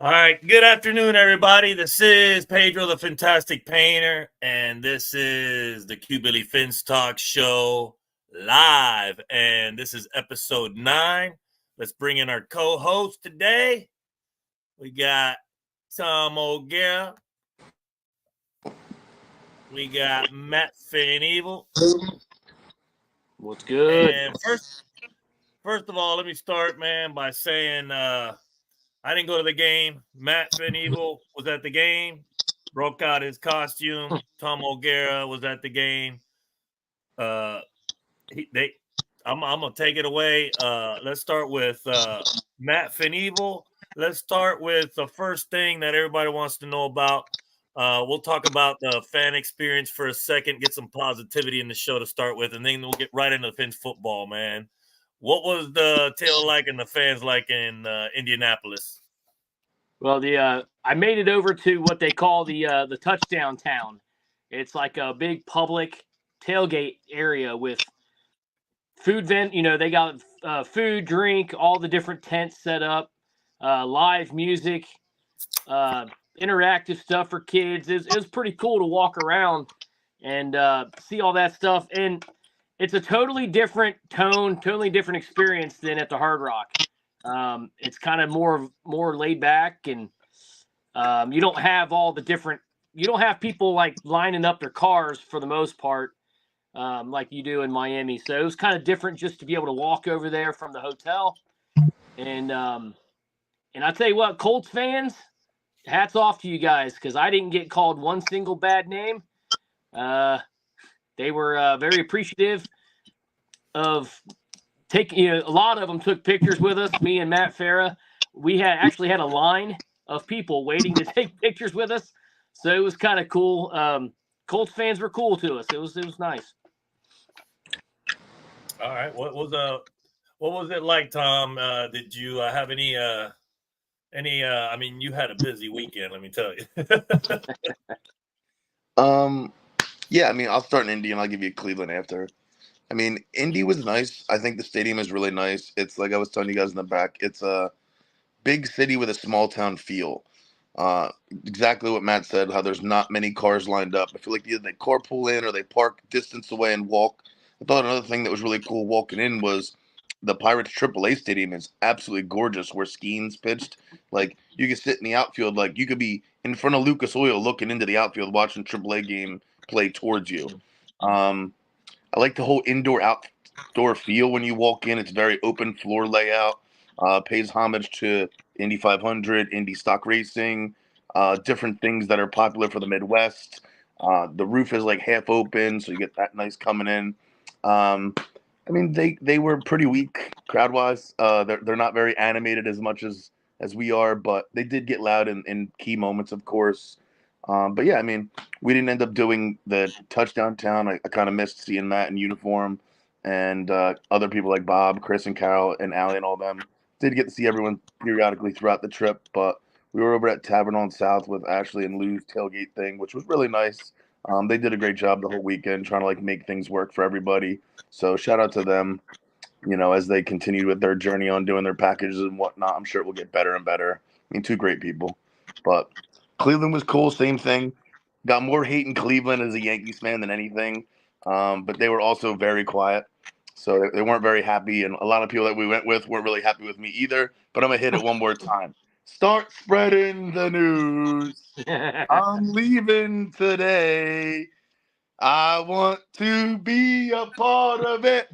All right, good afternoon, everybody. This is Pedro the Fantastic Painter, and this is the Cubilly Fins Talk Show live. And this is episode 9. Let's bring in our co-host today. We got Tom O'Gara. We got Matt Phin-Evel. What's good? And first of all, let me start, man, by saying I didn't go to the game. Matt Phin-Evel was at the game, broke out his costume. Tom O'Gara was at the game. Uh, I'm gonna take it away. Let's start with Matt Phin-Evel. Let's start with the first thing that everybody wants to know about. We'll talk about the fan experience for a second, get some positivity in the show to start with, and then we'll get right into Fins football, man. What was the tail like and the fans like in Indianapolis? Well, I made it over to what they call the touchdown town. It's like a big public tailgate area with food vent. They got food, drink, all the different tents set up, live music, uh, interactive stuff for kids. It was pretty cool to walk around and see all that stuff. And it's a totally different tone, totally different experience than at the Hard Rock. It's kind of more laid back, and you don't have all the different. You don't have people like lining up their cars for the most part, like you do in Miami. So it was kind of different just to be able to walk over there from the hotel, and I tell you what, Colts fans, hats off to you guys because I didn't get called one single bad name. Uh, they were very appreciative of taking. A lot of them took pictures with us. Me and Matt Farah, we actually had a line of people waiting to take pictures with us, so it was kind of cool. Colts fans were cool to us. It was nice. All right. What was it like, Tom? Did you have any? I mean, you had a busy weekend. Let me tell you. Um, yeah, I mean, I'll start in Indy and I'll give you Cleveland after. I mean, Indy was nice. I think the stadium is really nice. It's like I was telling you guys in the back. It's a big city with a small town feel. Exactly what Matt said. How there's not many cars lined up. I feel like either they carpool in or they park distance away and walk. I thought another thing that was really cool walking in was the Pirates AAA stadium is absolutely gorgeous. Where Skeens pitched, like you could sit in the outfield, like you could be in front of Lucas Oil looking into the outfield watching AAA game play towards you. Um, I like the whole indoor outdoor feel when you walk in. It's very open floor layout. Pays homage to Indy 500, Indy stock racing, different things that are popular for the Midwest. The roof is like half open, so you get that nice coming in. Um, I mean, they were pretty weak crowd wise. They're not very animated as much as we are, but they did get loud in key moments, of course. But yeah, I mean, we didn't end up doing the touchdown town. I kind of missed seeing Matt in uniform and other people like Bob, Chris, and Carol, and Allie, and all them. Did get to see everyone periodically throughout the trip, but we were over at Tavern on South with Ashley and Lou's tailgate thing, which was really nice. They did a great job the whole weekend trying to like make things work for everybody. So shout out to them. As they continue with their journey on doing their packages and whatnot, I'm sure it will get better and better. I mean, two great people. But Cleveland was cool, same thing. Got more hate in Cleveland as a Yankees fan than anything. But they were also very quiet. So they weren't very happy. And a lot of people that we went with weren't really happy with me either. But I'm going to hit it one more time. Start spreading the news. I'm leaving today. I want to be a part of it.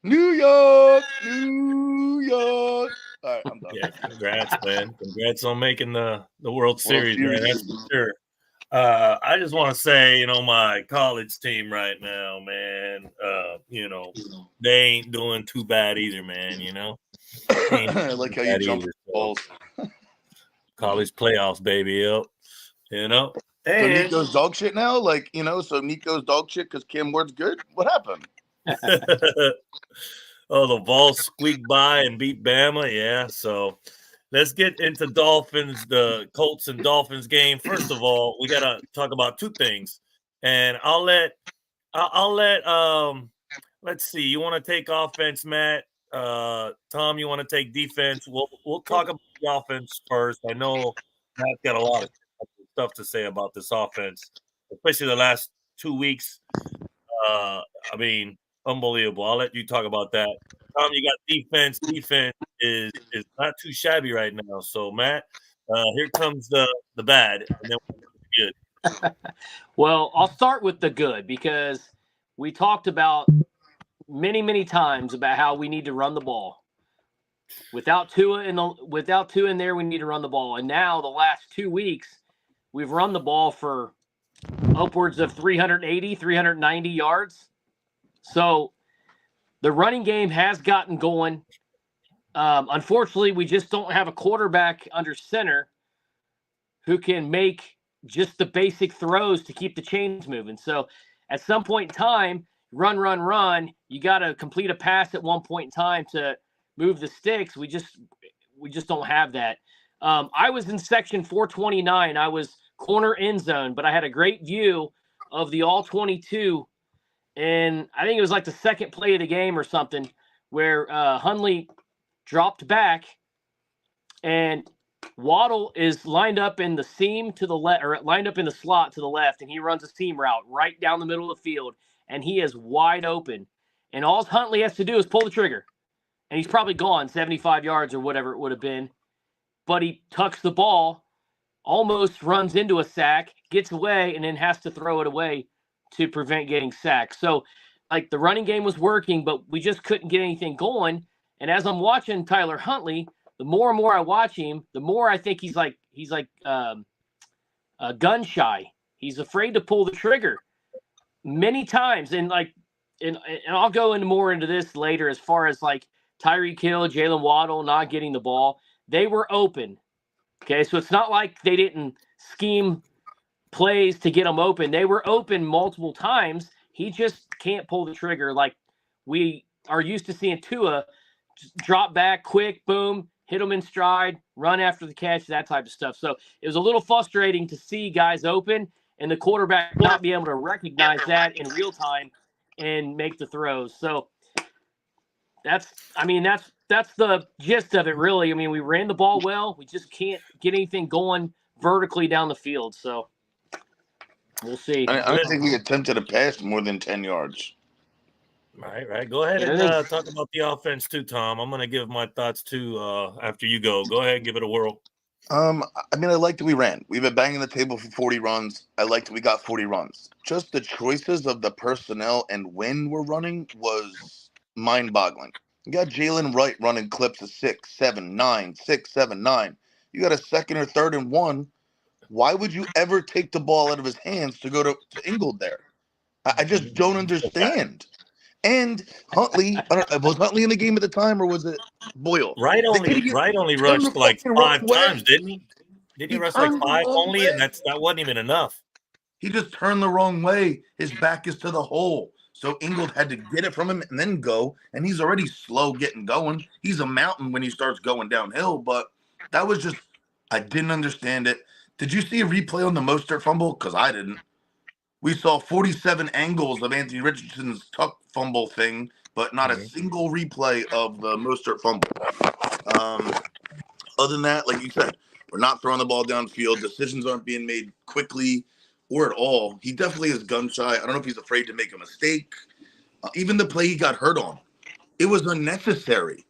New York, New York. All right, I'm done. Yeah, congrats, man. Congrats on making the World World Series, man. Series, That's for baby. sure. I just want to say, my college team right now, man. They ain't doing too bad either, man. They ain't I doing like too how you bad jump either. So balls. college playoffs, baby. Yep. You know, So and Nico's dog shit now? So Nico's dog shit because Cam Ward's good? What happened? oh, the Vols squeaked by and beat Bama. Yeah. So let's get into the Colts and Dolphins game. First of all, we got to talk about two things, and I'll let let's see. You want to take offense, Matt? Tom, you want to take defense? We'll talk about the offense first. I know Matt's got a lot of stuff to say about this offense, especially the last 2 weeks. I mean, unbelievable. I'll let you talk about that. Tom, you got defense. Defense is not too shabby right now. So, Matt, here comes the bad, and then good. Well, I'll start with the good because we talked about many times about how we need to run the ball. Without Tua in there, we need to run the ball. And now the last 2 weeks, we've run the ball for upwards of 380, 390 yards. So the running game has gotten going. Unfortunately, we just don't have a quarterback under center who can make just the basic throws to keep the chains moving. So at some point in time, run, you got to complete a pass at one point in time to move the sticks. We just don't have that. I was in section 429. I was corner end zone, but I had a great view of the all 22. And I think it was like the second play of the game or something where Hundley dropped back and Waddle is lined up in the seam to the left, or lined up in the slot to the left, and he runs a seam route right down the middle of the field, and he is wide open. And all Huntley has to do is pull the trigger, and he's probably gone 75 yards or whatever it would have been. But he tucks the ball, almost runs into a sack, gets away, and then has to throw it away to prevent getting sacked. So, like, the running game was working, but we just couldn't get anything going. And as I'm watching Tyler Huntley, the more and more I watch him, the more I think he's like gun shy. He's afraid to pull the trigger many times. And I'll go into more into this later as far as like Tyreek Hill, Jalen Waddle not getting the ball. They were open. Okay, so it's not like they didn't scheme plays to get them open. They were open multiple times. He just can't pull the trigger like we are used to seeing Tua drop back, quick, boom, hit them in stride, run after the catch, that type of stuff. So it was a little frustrating to see guys open and the quarterback not be able to recognize that in real time and make the throws. So that's the gist of it, really. I mean, we ran the ball well. We just can't get anything going vertically down the field. So we'll see. I don't think we attempted a pass more than 10 yards. Right. Go ahead and talk about the offense too, Tom. I'm going to give my thoughts too after you go. Go ahead and give it a whirl. I mean, I liked that we ran. We've been banging the table for 40 runs. I liked that we got 40 runs. Just the choices of the personnel and when we're running was mind-boggling. You got Jalen Wright running clips of 6, 7, 9, 6, 7, 9. You got a second or third and 1. Why would you ever take the ball out of his hands to go to Ingold there? I just don't understand. And Huntley, was Huntley in the game at the time, or was it Boyle? Wright only rushed like 5 times, didn't he? Did he rush like 5 only? And that wasn't even enough. He just turned the wrong way. His back is to the hole. So Ingold had to get it from him and then go. And he's already slow getting going. He's a mountain when he starts going downhill. But that was just, I didn't understand it. Did you see a replay on the Mostert fumble? Because I didn't. We saw 47 angles of Anthony Richardson's tuck fumble thing, but not a single replay of the Mostert fumble. Other than that, like you said, we're not throwing the ball downfield. Decisions aren't being made quickly or at all. He definitely is gun shy. I don't know if he's afraid to make a mistake. Even the play he got hurt on, it was unnecessary,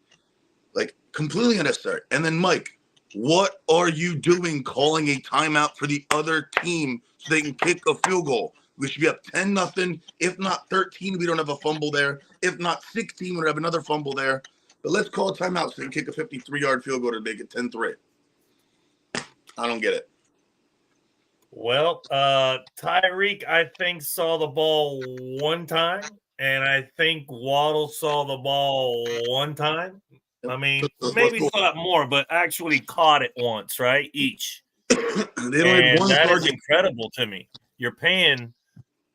like completely unnecessary. And then, Mike, what are you doing calling a timeout for the other team so they can kick a field goal? We should be up 10-0. If not 13, we don't have a fumble there. If not 16, we would have another fumble there. But let's call a timeout so they can kick a 53-yard field goal to make it 10-3. I don't get it. Well, Tyreek, I think, saw the ball one time, and I think Waddle saw the ball one time. I mean, maybe saw it more, but actually caught it once, right? Each. And that is incredible to me. You're paying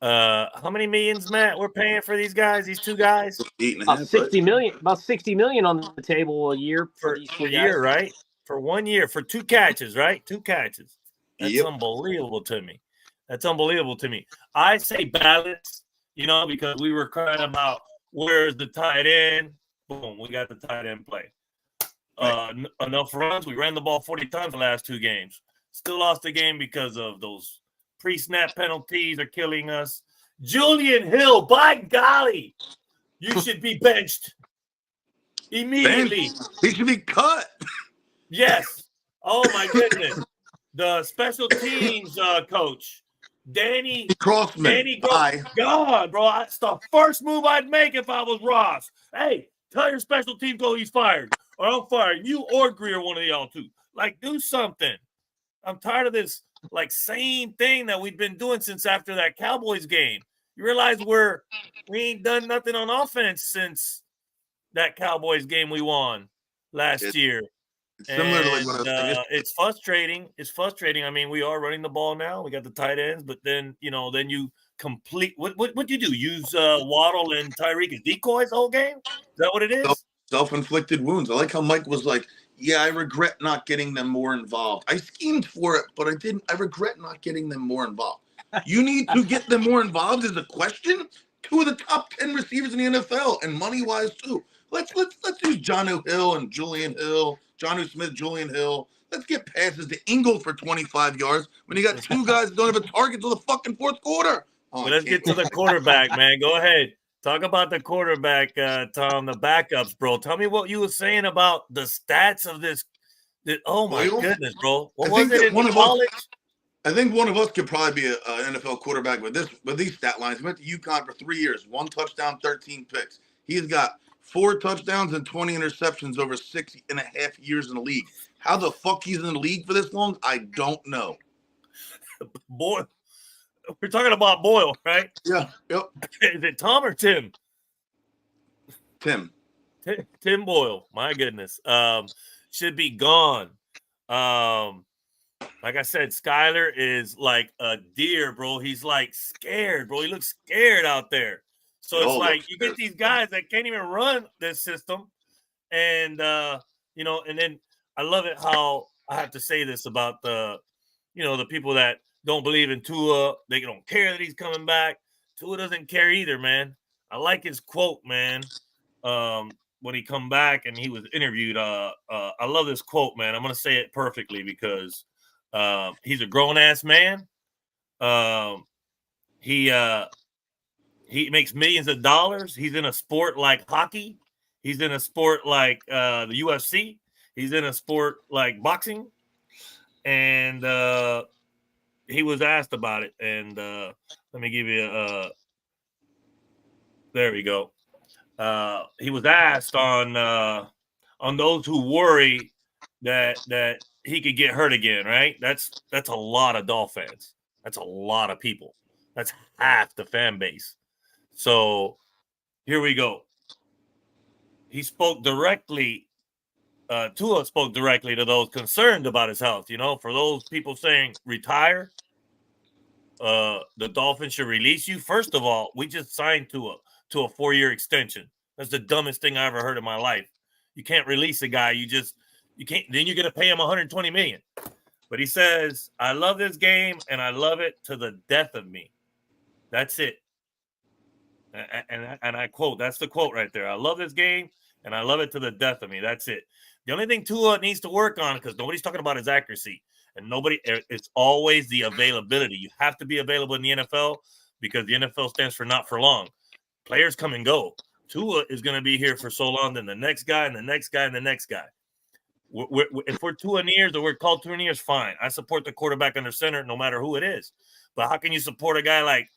how many millions, Matt, we're paying for these guys, these two guys? About $60 million. About $60 million on the table a year for a year, right? For 1 year, for 2 catches, right? 2 catches. That's unbelievable to me. That's unbelievable to me. I say balance, because we were crying about where's the tight end. Boom, we got the tight end play. Enough runs. We ran the ball 40 times the last 2 games. Still lost the game because of those pre-snap penalties are killing us. Julian Hill, by golly, you should be benched immediately. He should be cut. Yes. Oh my goodness. The special teams coach, Danny Crossman. God, bro. That's the first move I'd make if I was Ross. Hey, tell your special team coach he's fired, or I'm firing you or Greer, one of y'all too. Like, do something. I'm tired of this, like, same thing that we've been doing since after that Cowboys game. You realize we ain't done nothing on offense since that Cowboys game we won last year. It's similar to like what I was saying. It's frustrating. It's frustrating. I mean, we are running the ball now. We got the tight ends, but then then you complete what do you do? Use Waddle and Tyreek as decoys the whole game? Is that what it is? Self-inflicted wounds. I like how Mike was like, yeah, I regret not getting them more involved. I schemed for it, but I didn't. I regret not getting them more involved. You need to get them more involved is a question. 2 of the top 10 receivers in the NFL, and money-wise too. Let's use Jonnu Hill and Julian Hill, Jonnu Smith, Julian Hill. Let's get passes to Ingle for 25 yards when you got 2 guys that don't have a target till the fucking fourth quarter. Well, let's get to the quarterback, man. Go ahead. Talk about the quarterback, Tom, the backups, bro. Tell me what you were saying about the stats of this. Oh, my goodness, bro. What was it in college? I think one of us could probably be an NFL quarterback with these stat lines. He went to UConn for 3 years, 1 touchdown, 13 picks. He's got 4 touchdowns and 20 interceptions over 6.5 years in the league. How the fuck he's in the league for this long, I don't know. Boy, we're talking about Boyle, right? Yeah. Yep. Is it Tom or Tim? Tim Boyle. My goodness. Should be gone. Like I said, Skyler is like a deer, bro. He's like scared, bro. He looks scared out there. So it's like you get these guys that can't even run this system. And, and then I love it how I have to say this about the people that don't believe in Tua. They don't care that he's coming back. Tua doesn't care either, man. I like his quote, man, when he come back and he was interviewed. I love this quote, man. I'm going to say it perfectly because he's a grown-ass man. He makes millions of dollars. He's in a sport like hockey. He's in a sport like the UFC. He's in a sport like boxing. And he was asked about it. And let me give you there we go. He was asked on those who worry that he could get hurt again, right? That's a lot of Dolphins. That's a lot of people. That's half the fan base. So here we go. He spoke directly. Tua spoke directly to those concerned about his health. For those people saying retire, the Dolphins should release you. First of all, we just signed Tua to a 4-year extension. That's the dumbest thing I ever heard in my life. You can't release a guy. You can't. Then you're gonna pay him $120 million. But he says, "I love this game and I love it to the death of me." That's it. And I quote. That's the quote right there. I love this game and I love it to the death of me. That's it. The only thing Tua needs to work on, because nobody's talking about his accuracy, and it's always the availability. You have to be available in the NFL because the NFL stands for not for long. Players come and go. Tua is going to be here for so long, then the next guy and the next guy and the next guy. If we're Tua-neers or we're called Tua-neers, fine. I support the quarterback under center no matter who it is. But how can you support a guy like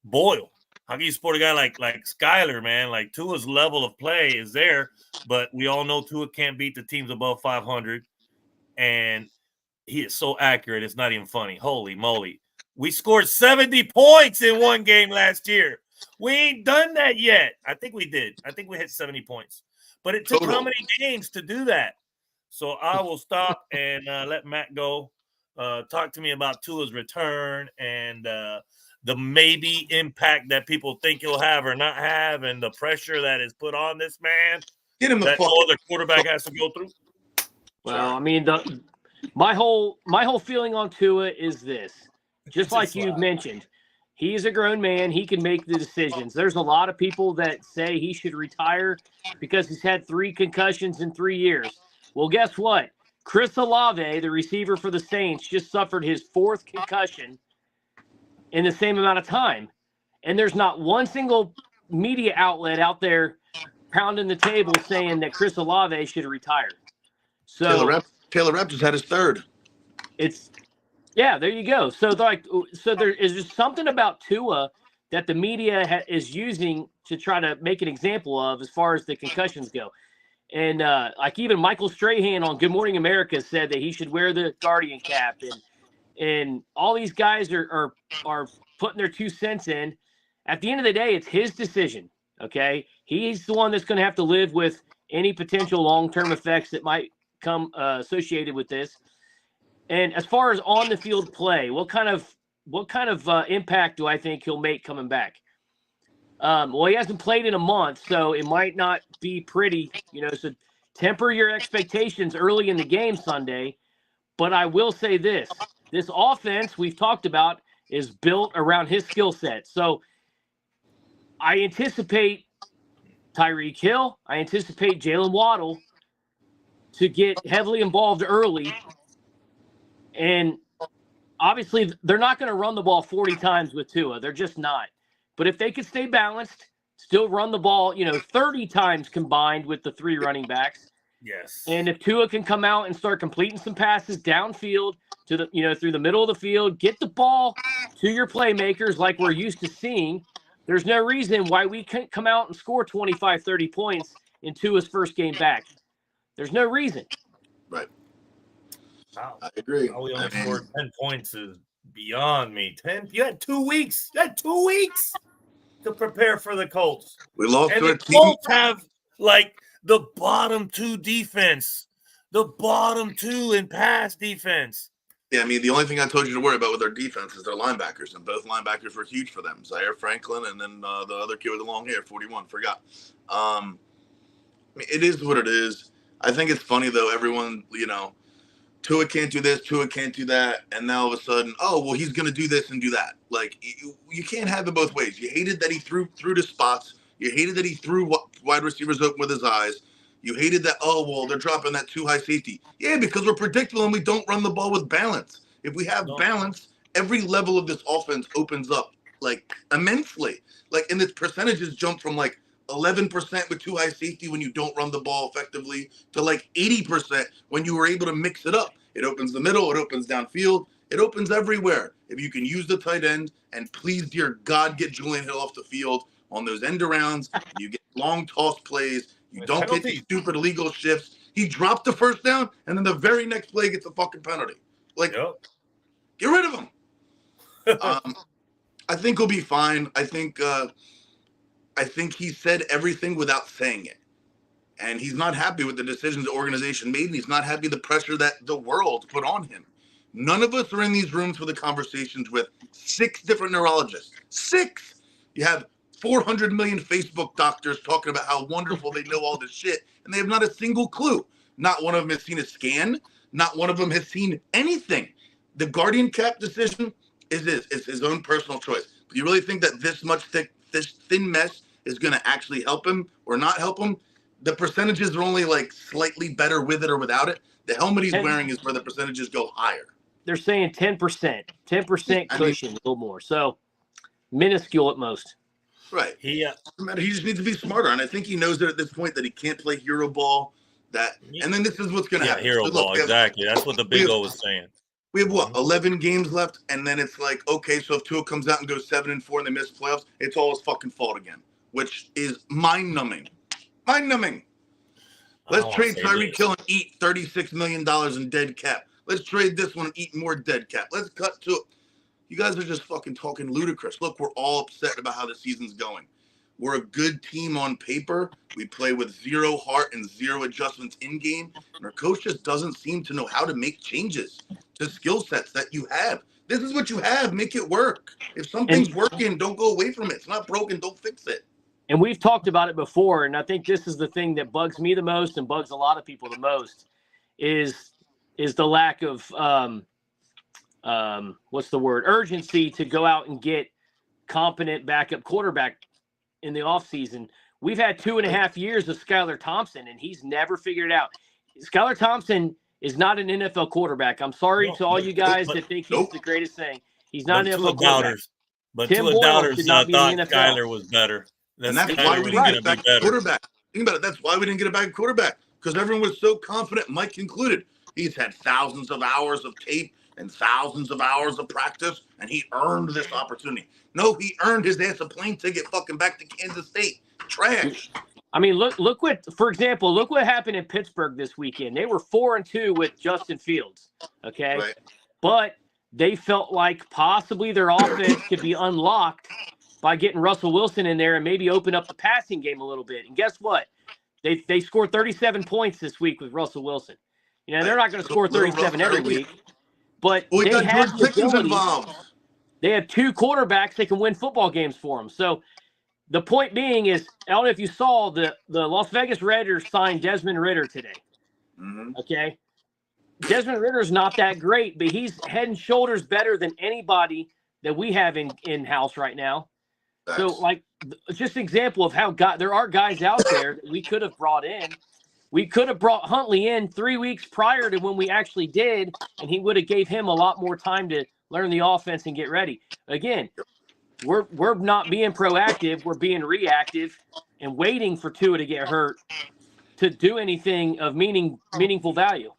Boyle? How can you support a guy like Skyler, man? Like, Tua's level of play is there, but we all know Tua can't beat the teams above 500, and he is so accurate, it's not even funny. Holy moly. We scored 70 points in one game last year. We ain't done that yet. I think we did. I think we hit 70 points. But it took how many games to do that? So I will stop and let Matt go. Talk to me about Tua's return and the maybe impact that people think he'll have or not have, and the pressure that is put on this man Get him the that fuck. no other quarterback has to go through. Well, I mean, my whole feeling on Tua is this. Just like you've mentioned, he's a grown man. He can make the decisions. There's a lot of people that say he should retire because he's had 3 concussions in 3 years. Well, guess what? Chris Olave, the receiver for the Saints, just suffered his 4th concussion in the same amount of time. And there's not one single media outlet out there pounding the table saying that Chris Olave should retire. So Taylor Rapp just had his 3rd. Yeah, there you go. So there is just something about Tua that the media is using to try to make an example of as far as the concussions go. And like even Michael Strahan on Good Morning America said that he should wear the Guardian cap, and all these guys are putting their 2 cents in. At the end of the day, it's his decision. Okay, he's the one that's going to have to live with any potential long-term effects that might come associated with this. And as far as on the field play, what kind of impact do I think he'll make coming back? Well, he hasn't played in a month, so it might not be pretty, so temper your expectations early in the game Sunday. But I will say this offense we've talked about is built around his skill set. So I anticipate Tyreek Hill, I anticipate Jalen Waddle to get heavily involved early. And obviously, they're not going to run the ball 40 times with Tua. They're just not. But if they could stay balanced, still run the ball, 30 times combined with the 3 running backs. Yes. And if Tua can come out and start completing some passes downfield to the, through the middle of the field, get the ball to your playmakers like we're used to seeing, there's no reason why we can't come out and score 25, 30 points in Tua's first game back. There's no reason. Right. Wow. I agree. How we only scored 10 points is beyond me. 10. You had 2 weeks. You had 2 weeks to prepare for the Colts. We lost and to the a team. Colts have like the bottom 2 defense, the bottom 2 in pass defense. Yeah, I mean, the only thing I told you to worry about with their defense is their linebackers, and both linebackers were huge for them. Zaire Franklin and then the other kid with the long hair, 41, forgot. I mean, it is what it is. I think it's funny, though, everyone, Tua can't do this, Tua can't do that, and now all of a sudden, oh, well, he's going to do this and do that. Like, you can't have it both ways. You hated that he threw to spots. You hated that he threw wide receivers open with his eyes. You hated that, oh, well, they're dropping that too high safety. Yeah, because we're predictable and we don't run the ball with balance. If we have balance, every level of this offense opens up, like, immensely. Like, and its percentages jump from, like, 11% with too high safety when you don't run the ball effectively to, like, 80% when you were able to mix it up. It opens the middle. It opens downfield. It opens everywhere. If you can use the tight end and please, dear God, get Julian Hill off the field on those end arounds, you get long toss plays. You don't get these stupid illegal shifts. He dropped the first down, and then the very next play gets a fucking penalty. Like, get rid of him. I think he'll be fine. I think he said everything without saying it. And he's not happy with the decisions the organization made, and he's not happy with the pressure that the world put on him. None of us are in these rooms for the conversations with 6 different neurologists. 6! You have 400 million Facebook doctors talking about how wonderful they know all this shit, and they have not a single clue. Not one of them has seen a scan. Not one of them has seen anything. The Guardian cap decision is his own personal choice. Do you really think that this thin mesh is going to actually help him or not help him? The percentages are only like slightly better with it or without it. The helmet he's wearing is where the percentages go higher. They're saying 10%. 10% cushion, a little more. So minuscule at most. Right. He just needs to be smarter. And I think he knows that at this point that he can't play hero ball. And then this is what's going to happen. Hero ball, exactly. That's what the Big O was saying. We have 11 games left, and then it's like, okay, so if Tua comes out and goes 7-4 and they miss playoffs, it's all his fucking fault again, which is mind-numbing. Mind-numbing. Let's trade Tyreek Hill and eat $36 million in dead cap. Let's trade this one and eat more dead cap. Let's cut to it. You guys are just fucking talking ludicrous. Look, we're all upset about how the season's going. We're a good team on paper. We play with 0 heart and 0 adjustments in-game. And our coach just doesn't seem to know how to make changes to skill sets that you have. This is what you have. Make it work. If something's working, don't go away from it. It's not broken. Don't fix it. And we've talked about it before, and I think this is the thing that bugs me the most and bugs a lot of people the most is the lack of urgency to go out and get competent backup quarterback in the offseason. We've had 2.5 years of Skylar Thompson, and he's never figured it out. Skylar Thompson is not an NFL quarterback. I'm sorry to all you guys that think he's the greatest thing. He's not an NFL quarterback. Tim Boyle doubters should not be in the NFL. Skyler was better. And that's why we didn't get a back quarterback. Think about it. That's why we didn't get a back quarterback, because everyone was so confident, Mike included. He's had thousands of hours of tape and thousands of hours of practice, and he earned this opportunity. No, he earned his ass a plane ticket fucking back to Kansas State. Trash. I mean, look what, for example, look what happened in Pittsburgh this weekend. They were 4-2 with Justin Fields, okay? Right. But they felt like possibly their offense could be unlocked by getting Russell Wilson in there and maybe open up the passing game a little bit. And guess what? They scored 37 points this week with Russell Wilson. You know, they're not going to score 37 every week, but they have the ability. They have two quarterbacks that can win football games for them. So the point being is, I don't know if you saw the Las Vegas Raiders signed Desmond Ridder today. Mm-hmm. Okay. Desmond Ridder's not that great, but he's head and shoulders better than anybody that we have in-house right now. So, like, just an example of how there are guys out there that we could have brought in. We could have brought Huntley in 3 weeks prior to when we actually did, and he would have gave him a lot more time to learn the offense and get ready. Again, we're not being proactive. We're being reactive and waiting for Tua to get hurt to do anything of meaningful value.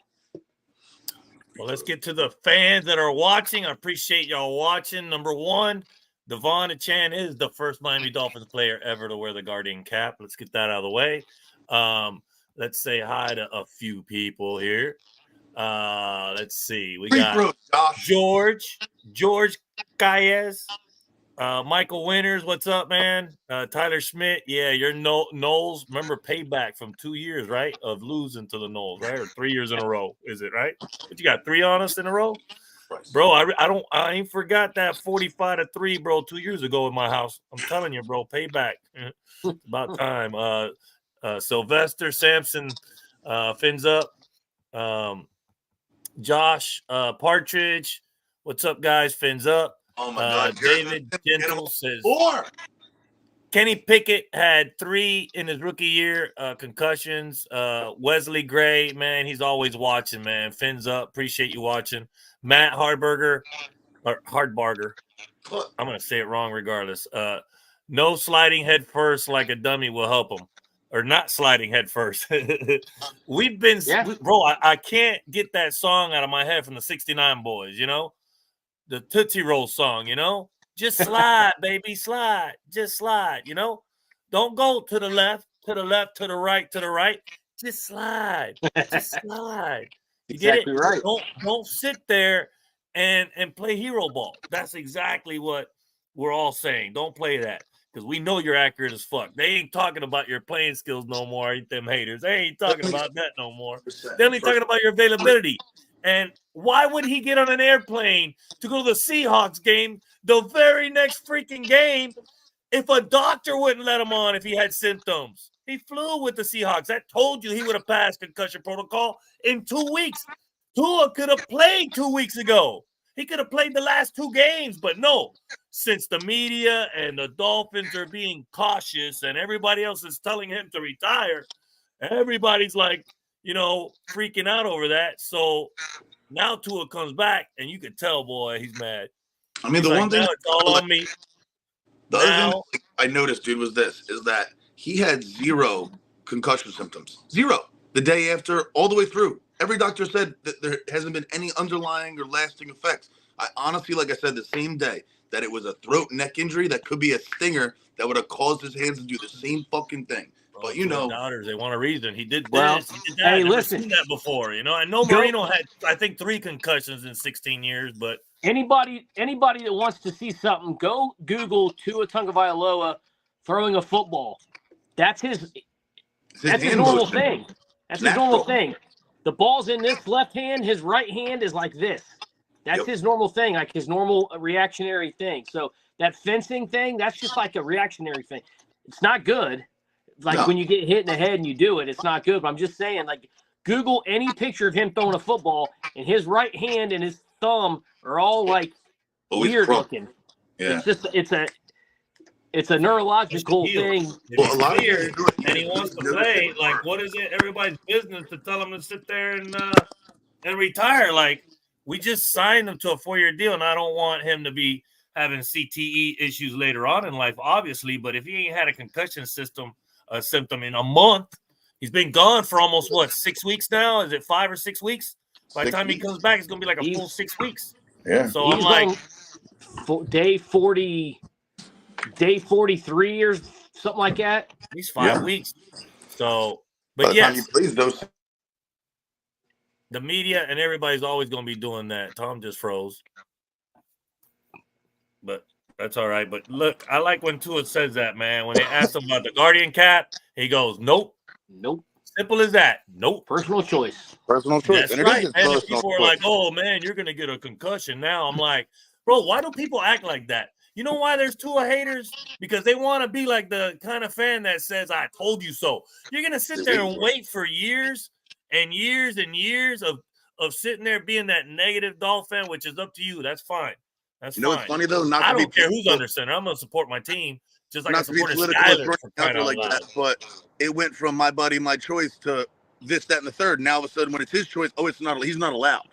Well, let's get to the fans that are watching. I appreciate y'all watching. Number one, Devon Chan is the first Miami Dolphins player ever to wear the Guardian cap. Let's get that out of the way. Let's say hi to a few people here. Let's see. We got George Calles, Michael Winters. What's up, man? Tyler Schmidt. Yeah, you're Knowles. Remember payback from 2 years, right? Of losing to the Knowles, right? Or 3 years in a row. Is it right? But you got 3 on us in a row? Bro, I ain't forgot that 45-3, bro, 2 years ago in my house. I'm telling you, bro, payback. It's about time. Sylvester Sampson fins up. Josh Partridge, what's up, guys? Fins up. Oh my God. David Gentle says 4. Kenny Pickett had 3 in his rookie year, concussions. Wesley Gray, man, he's always watching, man. Fins up. Appreciate you watching. Matt Hardbarger. I'm going to say it wrong regardless. No sliding head first like a dummy will help him. Or not sliding head first. We've been, bro, I can't get that song out of my head from the 69 Boys, you know? The Tootsie Roll song, you know? Just slide, baby, slide. Just slide, you know? Don't go to the left, to the left, to the right, to the right. Just slide. Just slide. You exactly get it? Right. Don't sit there and play hero ball. That's exactly what we're all saying. Don't play that. Because we know you're accurate as fuck. They ain't talking about your playing skills no more, ain't them haters. They ain't talking about that no more. They're only talking about your availability. And why would he get on an airplane to go to the Seahawks game, the very next freaking game, if a doctor wouldn't let him on if he had symptoms? He flew with the Seahawks. That told you he would have passed concussion protocol in 2 weeks. Tua could have played 2 weeks ago. He could have played the last 2 games, but no. Since the media and the Dolphins are being cautious and everybody else is telling him to retire, everybody's like, you know, freaking out over that. So now Tua comes back, and you can tell, boy, he's mad. I mean, the one thing it's all on me. The other thing I noticed, dude, is that he had 0 concussion symptoms. 0. The day after, all the way through. Every doctor said that there hasn't been any underlying or lasting effects. I honestly, like I said, the same day, that it was a throat neck injury that could be a stinger that would have caused his hands to do the same fucking thing. But you know, doubters, they want a reason. He did this. Well, he did that. hey, Never listen. seen that before. You know, I know Marino had, I think, 3 concussions in 16 years. But anybody that wants to see something, go Google Tua Tagovailoa throwing a football. That's his normal thing. That's his normal thing. The ball's in this left hand. His right hand is like this. That's his normal thing, like his normal reactionary thing. So that fencing thing, that's just like a reactionary thing. It's not good. Like when you get hit in the head and you do it, it's not good. But I'm just saying, like, Google any picture of him throwing a football, and his right hand and his thumb are all like weird looking. Yeah. It's just it's a neurological thing. Well, a lot of weird, and he wants to play. Like, what is it? Everybody's business to tell him to sit there and and retire. Like, we just signed him to a 4-year deal, and I don't want him to be having CTE issues later on in life, obviously. But if he ain't had a concussion symptom in a month, he's been gone for almost 6 weeks now? Is it 5 or 6 weeks? By the time he comes back, it's gonna be like a full 6 weeks. Yeah. So I'm like, day 43 or something like that. he's 5 weeks. So, By but the time yes, he plays those, the media and everybody's always gonna be doing that. Tom just froze. But that's all right. But look, I like when Tua says that, man. When they ask him about the Guardian cap, he goes, "Nope." Simple as that. Nope. Personal choice. Personal choice. That's and right. it is And personal people are choice. like, "Oh man, you're gonna get a concussion now." I'm like, bro, why do people act like that? You know why there's Tua haters? Because they want to be like the kind of fan that says, "I told you so." You're gonna sit there and wait for years and years and years of sitting there being that negative Dolphin, which is up to you. That's fine. That's You know fine. what's funny though? I don't care who's under center. I'm gonna support my team, just like I support Skyler for crying out loud. That, but it went from my buddy, my choice to this, that, and the third. Now all of a sudden, when it's his choice, he's not allowed.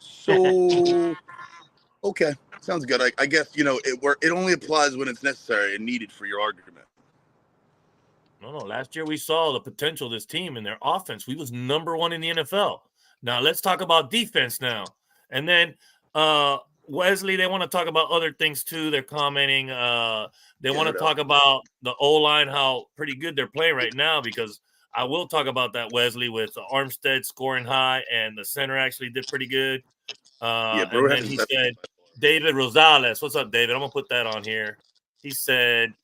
So, okay, sounds good. I guess it only applies when it's necessary and needed for your argument. No. Last year we saw the potential of this team in their offense. We was number 1 in the NFL. Now let's talk about defense now. And then Wesley, they want to talk about other things too. They're commenting. They want to talk about the O-line, how pretty good they're playing right now, because I will talk about that, Wesley, with Armstead scoring high, and the center actually did pretty good. And then he said, David Rosales. What's up, David? I'm going to put that on here. He said,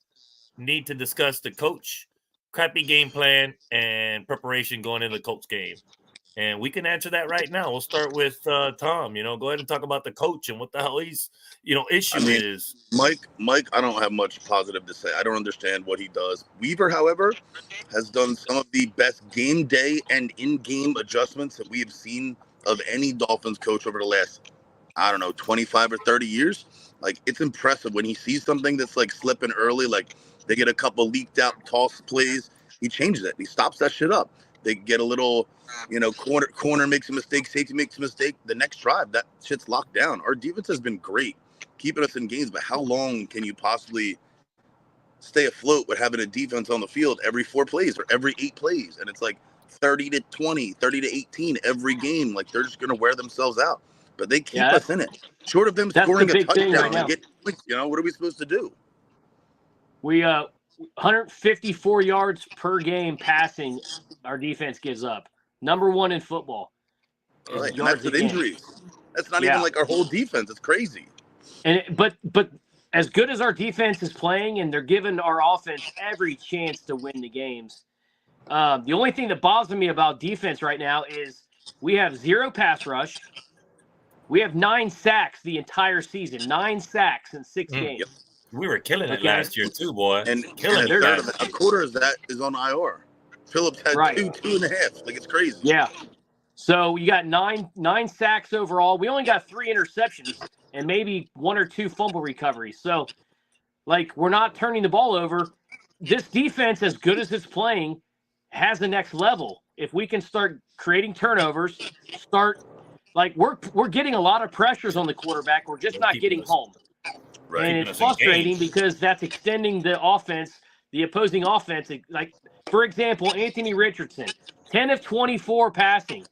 need to discuss the coach, crappy game plan, and preparation going into the Colts game. And we can answer that right now. We'll start with Tom. Go ahead and talk about the coach and what the hell he's, issue is. Mike, I don't have much positive to say. I don't understand what he does. Weaver, however, has done some of the best game day and in-game adjustments that we have seen of any Dolphins coach over the last, 25 or 30 years. Like, it's impressive when he sees something that's like slipping early, like they get a couple leaked out toss plays. He changes it. He stops that shit up. They get a little, corner makes a mistake, safety makes a mistake. The next drive, that shit's locked down. Our defense has been great, keeping us in games, but how long can you possibly stay afloat with having a defense on the field every 4 plays or every 8 plays? And it's like 30 to 20, 30 to 18 every game. Like, they're just going to wear themselves out. But they keep us in it. Short of them scoring a touchdown and getting points, what are we supposed to do? We 154 yards per game passing our defense gives up. Number 1 in football. Right. And that's with injuries. That's not even like our whole defense. It's crazy. And but as good as our defense is playing, and they're giving our offense every chance to win the games, the only thing that bothers me about defense right now is we have 0 pass rush. We have 9 sacks the entire season. 9 sacks in 6 games. Yep. We were killing it last year too, boy. And a quarter of that is on IR. Phillips had 2.5. Like, it's crazy. Yeah. So you got 9 sacks overall. We only got 3 interceptions and maybe 1 or 2 fumble recoveries. So, like, we're not turning the ball over. This defense, as good as it's playing, has the next level. If we can start creating turnovers, we're getting a lot of pressures on the quarterback. We're just not getting home. Right. And it's frustrating because that's extending the offense, the opposing offense. Like, for example, Anthony Richardson, 10 of 24 passing.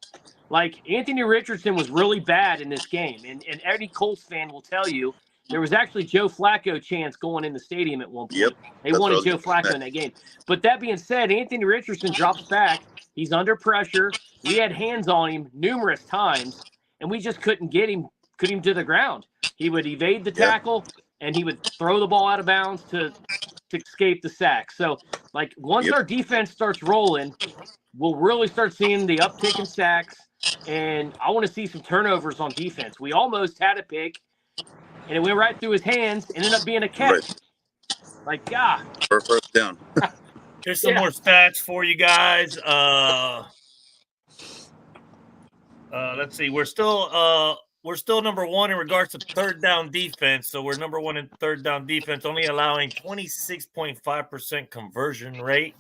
Like, Anthony Richardson was really bad in this game. And any Colts fan will tell you there was actually Joe Flacco chants going in the stadium at one point. Yep. They wanted Joe Flacco in that game. But that being said, Anthony Richardson drops back. He's under pressure. We had hands on him numerous times, and we just couldn't get him to the ground. He would evade the tackle, and he would throw the ball out of bounds to escape the sack. So, like, once our defense starts rolling, we'll really start seeing the uptick in sacks, and I want to see some turnovers on defense. We almost had a pick, and it went right through his hands, ended up being a catch. Right. Like, God. First down. Here's some more stats for you guys. Let's see. We're still number 1 in regards to third down defense. So we're number 1 in third down defense, only allowing 26.5% conversion rate.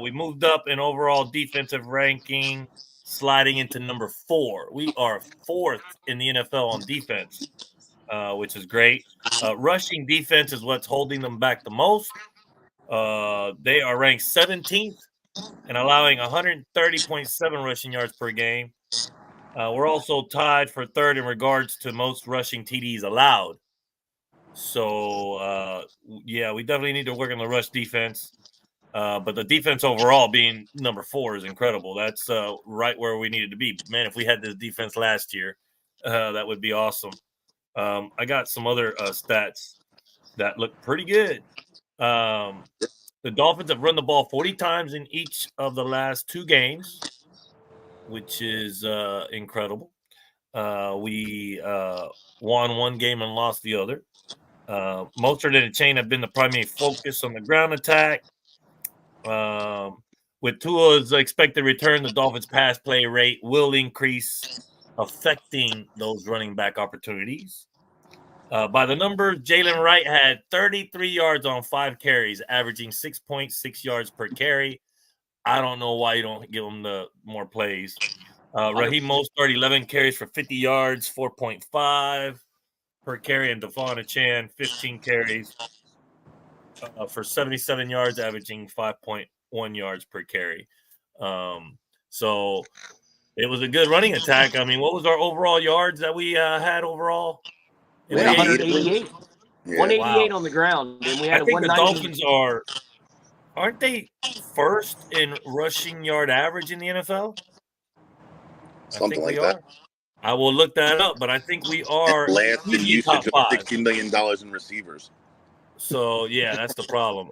We moved up in overall defensive ranking, sliding into number 4. We are 4th in the NFL on defense, which is great. Rushing defense is what's holding them back the most. They are ranked 17th and allowing 130.7 rushing yards per game. We're also tied for 3rd in regards to most rushing TDs allowed. So, yeah, we definitely need to work on the rush defense. But the defense overall being number 4 is incredible. That's right where we needed to be. Man, if we had this defense last year, that would be awesome. I got some other stats that look pretty good. The Dolphins have run the ball 40 times in each of the last 2 games, which is incredible. We won one game and lost the other. Mostert and the chain have been the primary focus on the ground attack. With Tua's expected return, the Dolphins' pass play rate will increase, affecting those running back opportunities. By the numbers, Jalen Wright had 33 yards on 5 carries, averaging 6.6 yards per carry. I don't know why you don't give him the more plays. Raheem Mostert, 11 carries for 50 yards, 4.5 per carry, and Devon Achane, 15 carries for 77 yards, averaging 5.1 yards per carry. So it was a good running attack. I mean, what was our overall yards that we had overall? We had 188. Yeah. 188 on the ground, and we had I think the 190. Dolphins aren't they first in rushing yard average in the NFL? Something like that. I will look that up, but I think we are last in easily top usage of 5. $60 million in receivers. So yeah, that's the problem.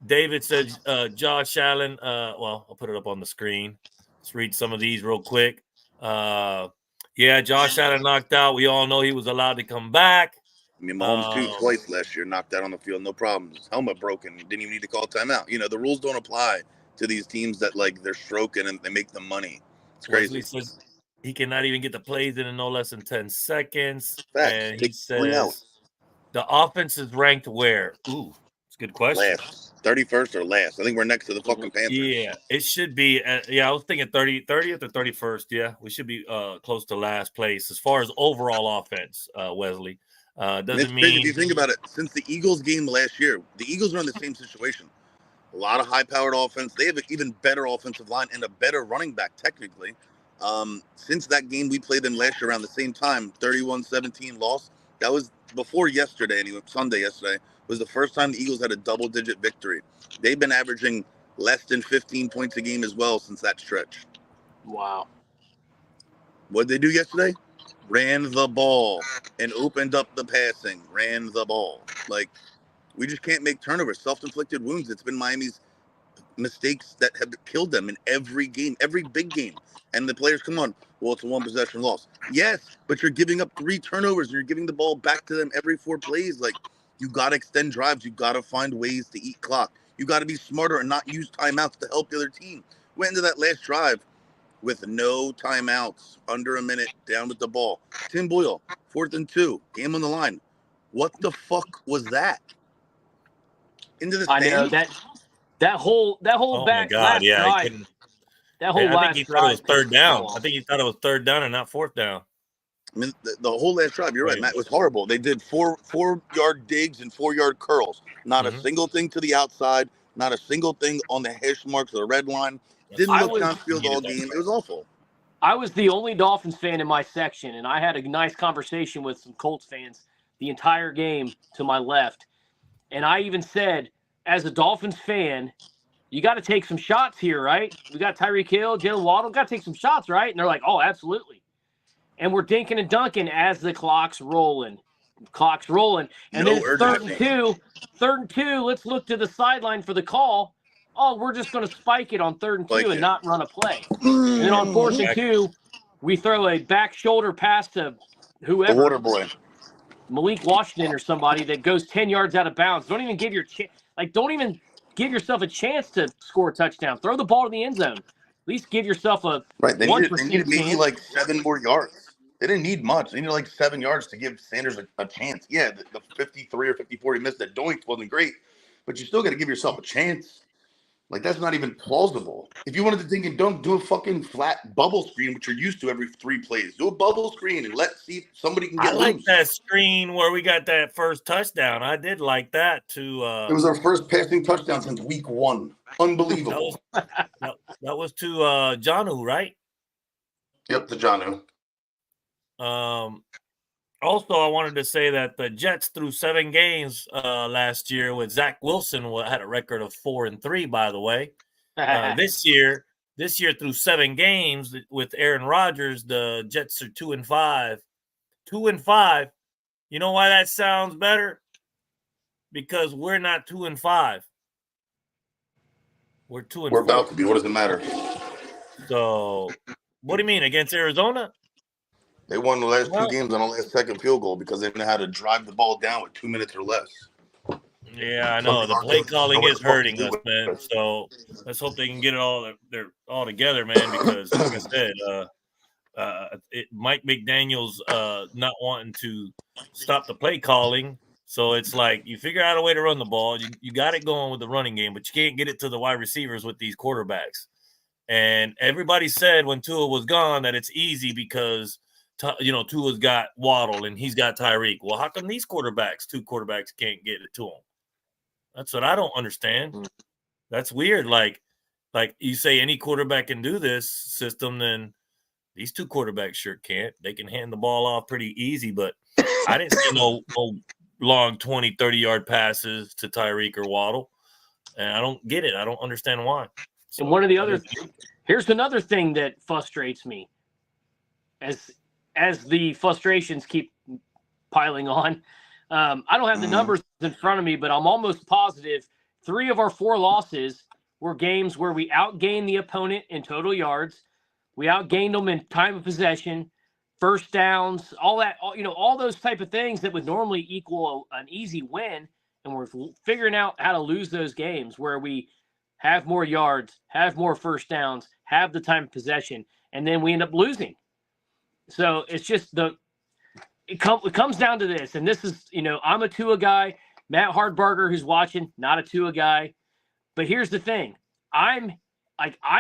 David said Josh Allen. Well, I'll put it up on the screen. Let's read some of these real quick. Yeah, Josh Allen knocked out. We all know he was allowed to come back. I mean, Mahomes too, twice last year, knocked out on the field, no problem. His helmet broken, didn't even need to call timeout. You know, the rules don't apply to these teams that like they're stroking and they make the money. It's crazy. Wesley says he cannot even get the plays in no less than 10 seconds. Facts. And he says the offense is ranked where? Ooh, it's a good question. Last. 31st or last. I think we're next to the fucking Panthers. Yeah, it should be. Yeah, I was thinking 30th or 31st. Yeah, we should be close to last place as far as overall offense, Wesley. Doesn't mean if you think about it, since the Eagles game last year, the Eagles are in the same situation. A lot of high-powered offense. They have an even better offensive line and a better running back, technically. Since that game we played them last year around the same time, 31-17 loss. That was before yesterday, anyway. Sunday yesterday was the first time the Eagles had a double-digit victory. They've been averaging less than 15 points a game as well since that stretch. Wow. What did they do yesterday? Ran the ball and opened up the passing. Ran the ball. Like, we just can't make turnovers. Self-inflicted wounds. It's been Miami's mistakes that have killed them in every game, every big game. And the players, come on, well, it's a one-possession loss. Yes, but you're giving up 3 turnovers and you're giving the ball back to them every 4 plays. Like, you got to extend drives. You got to find ways to eat clock. You got to be smarter and not use timeouts to help the other team. Went into that last drive with no timeouts, under a minute, down with the ball. Tim Boyle, 4th and 2, game on the line. What the fuck was that? Into the stand? I know that whole oh back my God, last yeah, drive. That whole I think he thought it was 3rd down. I think he thought it was 3rd down and not 4th down. I mean, the whole last drive, you're right, Matt, was horrible. They did 4-yard digs and 4-yard curls. Not a single thing to the outside, not a single thing on the hash marks or the red line. Didn't look downfield all game. It was awful. I was the only Dolphins fan in my section, and I had a nice conversation with some Colts fans the entire game to my left. And I even said, as a Dolphins fan, you got to take some shots here, right? We got Tyreek Hill, Jalen Waddle, got to take some shots, right? And they're like, oh, absolutely. And we're dinking and dunking as the clock's rolling. And then 3rd and 2, let's look to the sideline for the call. Oh, we're just going to spike it on 3rd and 2 and not run a play. And then on 4th and 2, we throw a back shoulder pass to whoever. The water boy. Malik Washington or somebody that goes 10 yards out of bounds. Don't even give yourself a chance to score a touchdown. Throw the ball to the end zone. At least give yourself a They needed maybe like 7 more yards. They didn't need much. They needed like 7 yards to give Sanders a chance. Yeah, the 53 or 54 he missed that doink wasn't great, but you still got to give yourself a chance. Like, that's not even plausible. If you wanted to think and dunk, do a fucking flat bubble screen, which you're used to every 3 plays. Do a bubble screen and see if somebody can I get like loose. that screen where we got that first touchdown. I did like that too. It was our first passing touchdown since week 1. Unbelievable. That was to Janu, right? Yep, to Janu. Also, I wanted to say that the Jets through 7 games last year with Zach Wilson had a record of 4-3. By the way, this year through 7 games with Aaron Rodgers, the Jets are 2-5. 2-5. You know why that sounds better? Because we're not 2-5. We're 2-4. We're about to be. What does it matter? So, what do you mean against Arizona? They won the last 2 games on the last second field goal because they know how to drive the ball down with 2 minutes or less. Yeah, I know. The play calling is hurting us, man. So let's hope they can get it all together, man. Because like I said, Mike McDaniel's not wanting to stop the play calling. So it's like you figure out a way to run the ball. You got it going with the running game, but you can't get it to the wide receivers with these quarterbacks. And everybody said when Tua was gone that it's easy because Tua's got Waddle and he's got Tyreek. Well, how come these 2 quarterbacks can't get it to him? That's what I don't understand. That's weird. Like you say any quarterback can do this system, then these 2 quarterbacks sure can't. They can hand the ball off pretty easy, but I didn't see no long 20, 30-yard passes to Tyreek or Waddle. And I don't get it. I don't understand why. So, and one of the other here's another thing that frustrates me as the frustrations keep piling on. I don't have the numbers in front of me, but I'm almost positive 3 of our 4 losses were games where we outgained the opponent in total yards. We outgained them in time of possession, first downs, all those type of things that would normally equal an easy win. And we're figuring out how to lose those games where we have more yards, have more first downs, have the time of possession, and then we end up losing. So it's just it comes down to this, and this is, I'm a Tua guy. Matt Hardbarger, who's watching, not a Tua guy. But here's the thing: I'm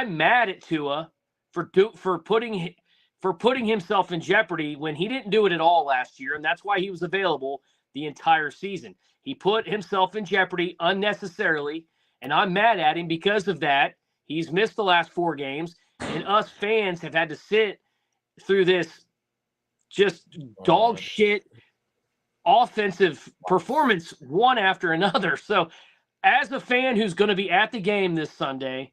mad at Tua for putting himself in jeopardy when he didn't do it at all last year, and that's why he was available the entire season. He put himself in jeopardy unnecessarily, and I'm mad at him because of that. He's missed the last 4 games, and us fans have had to sit through this just dog shit offensive performance one after another. So as a fan who's going to be at the game this Sunday,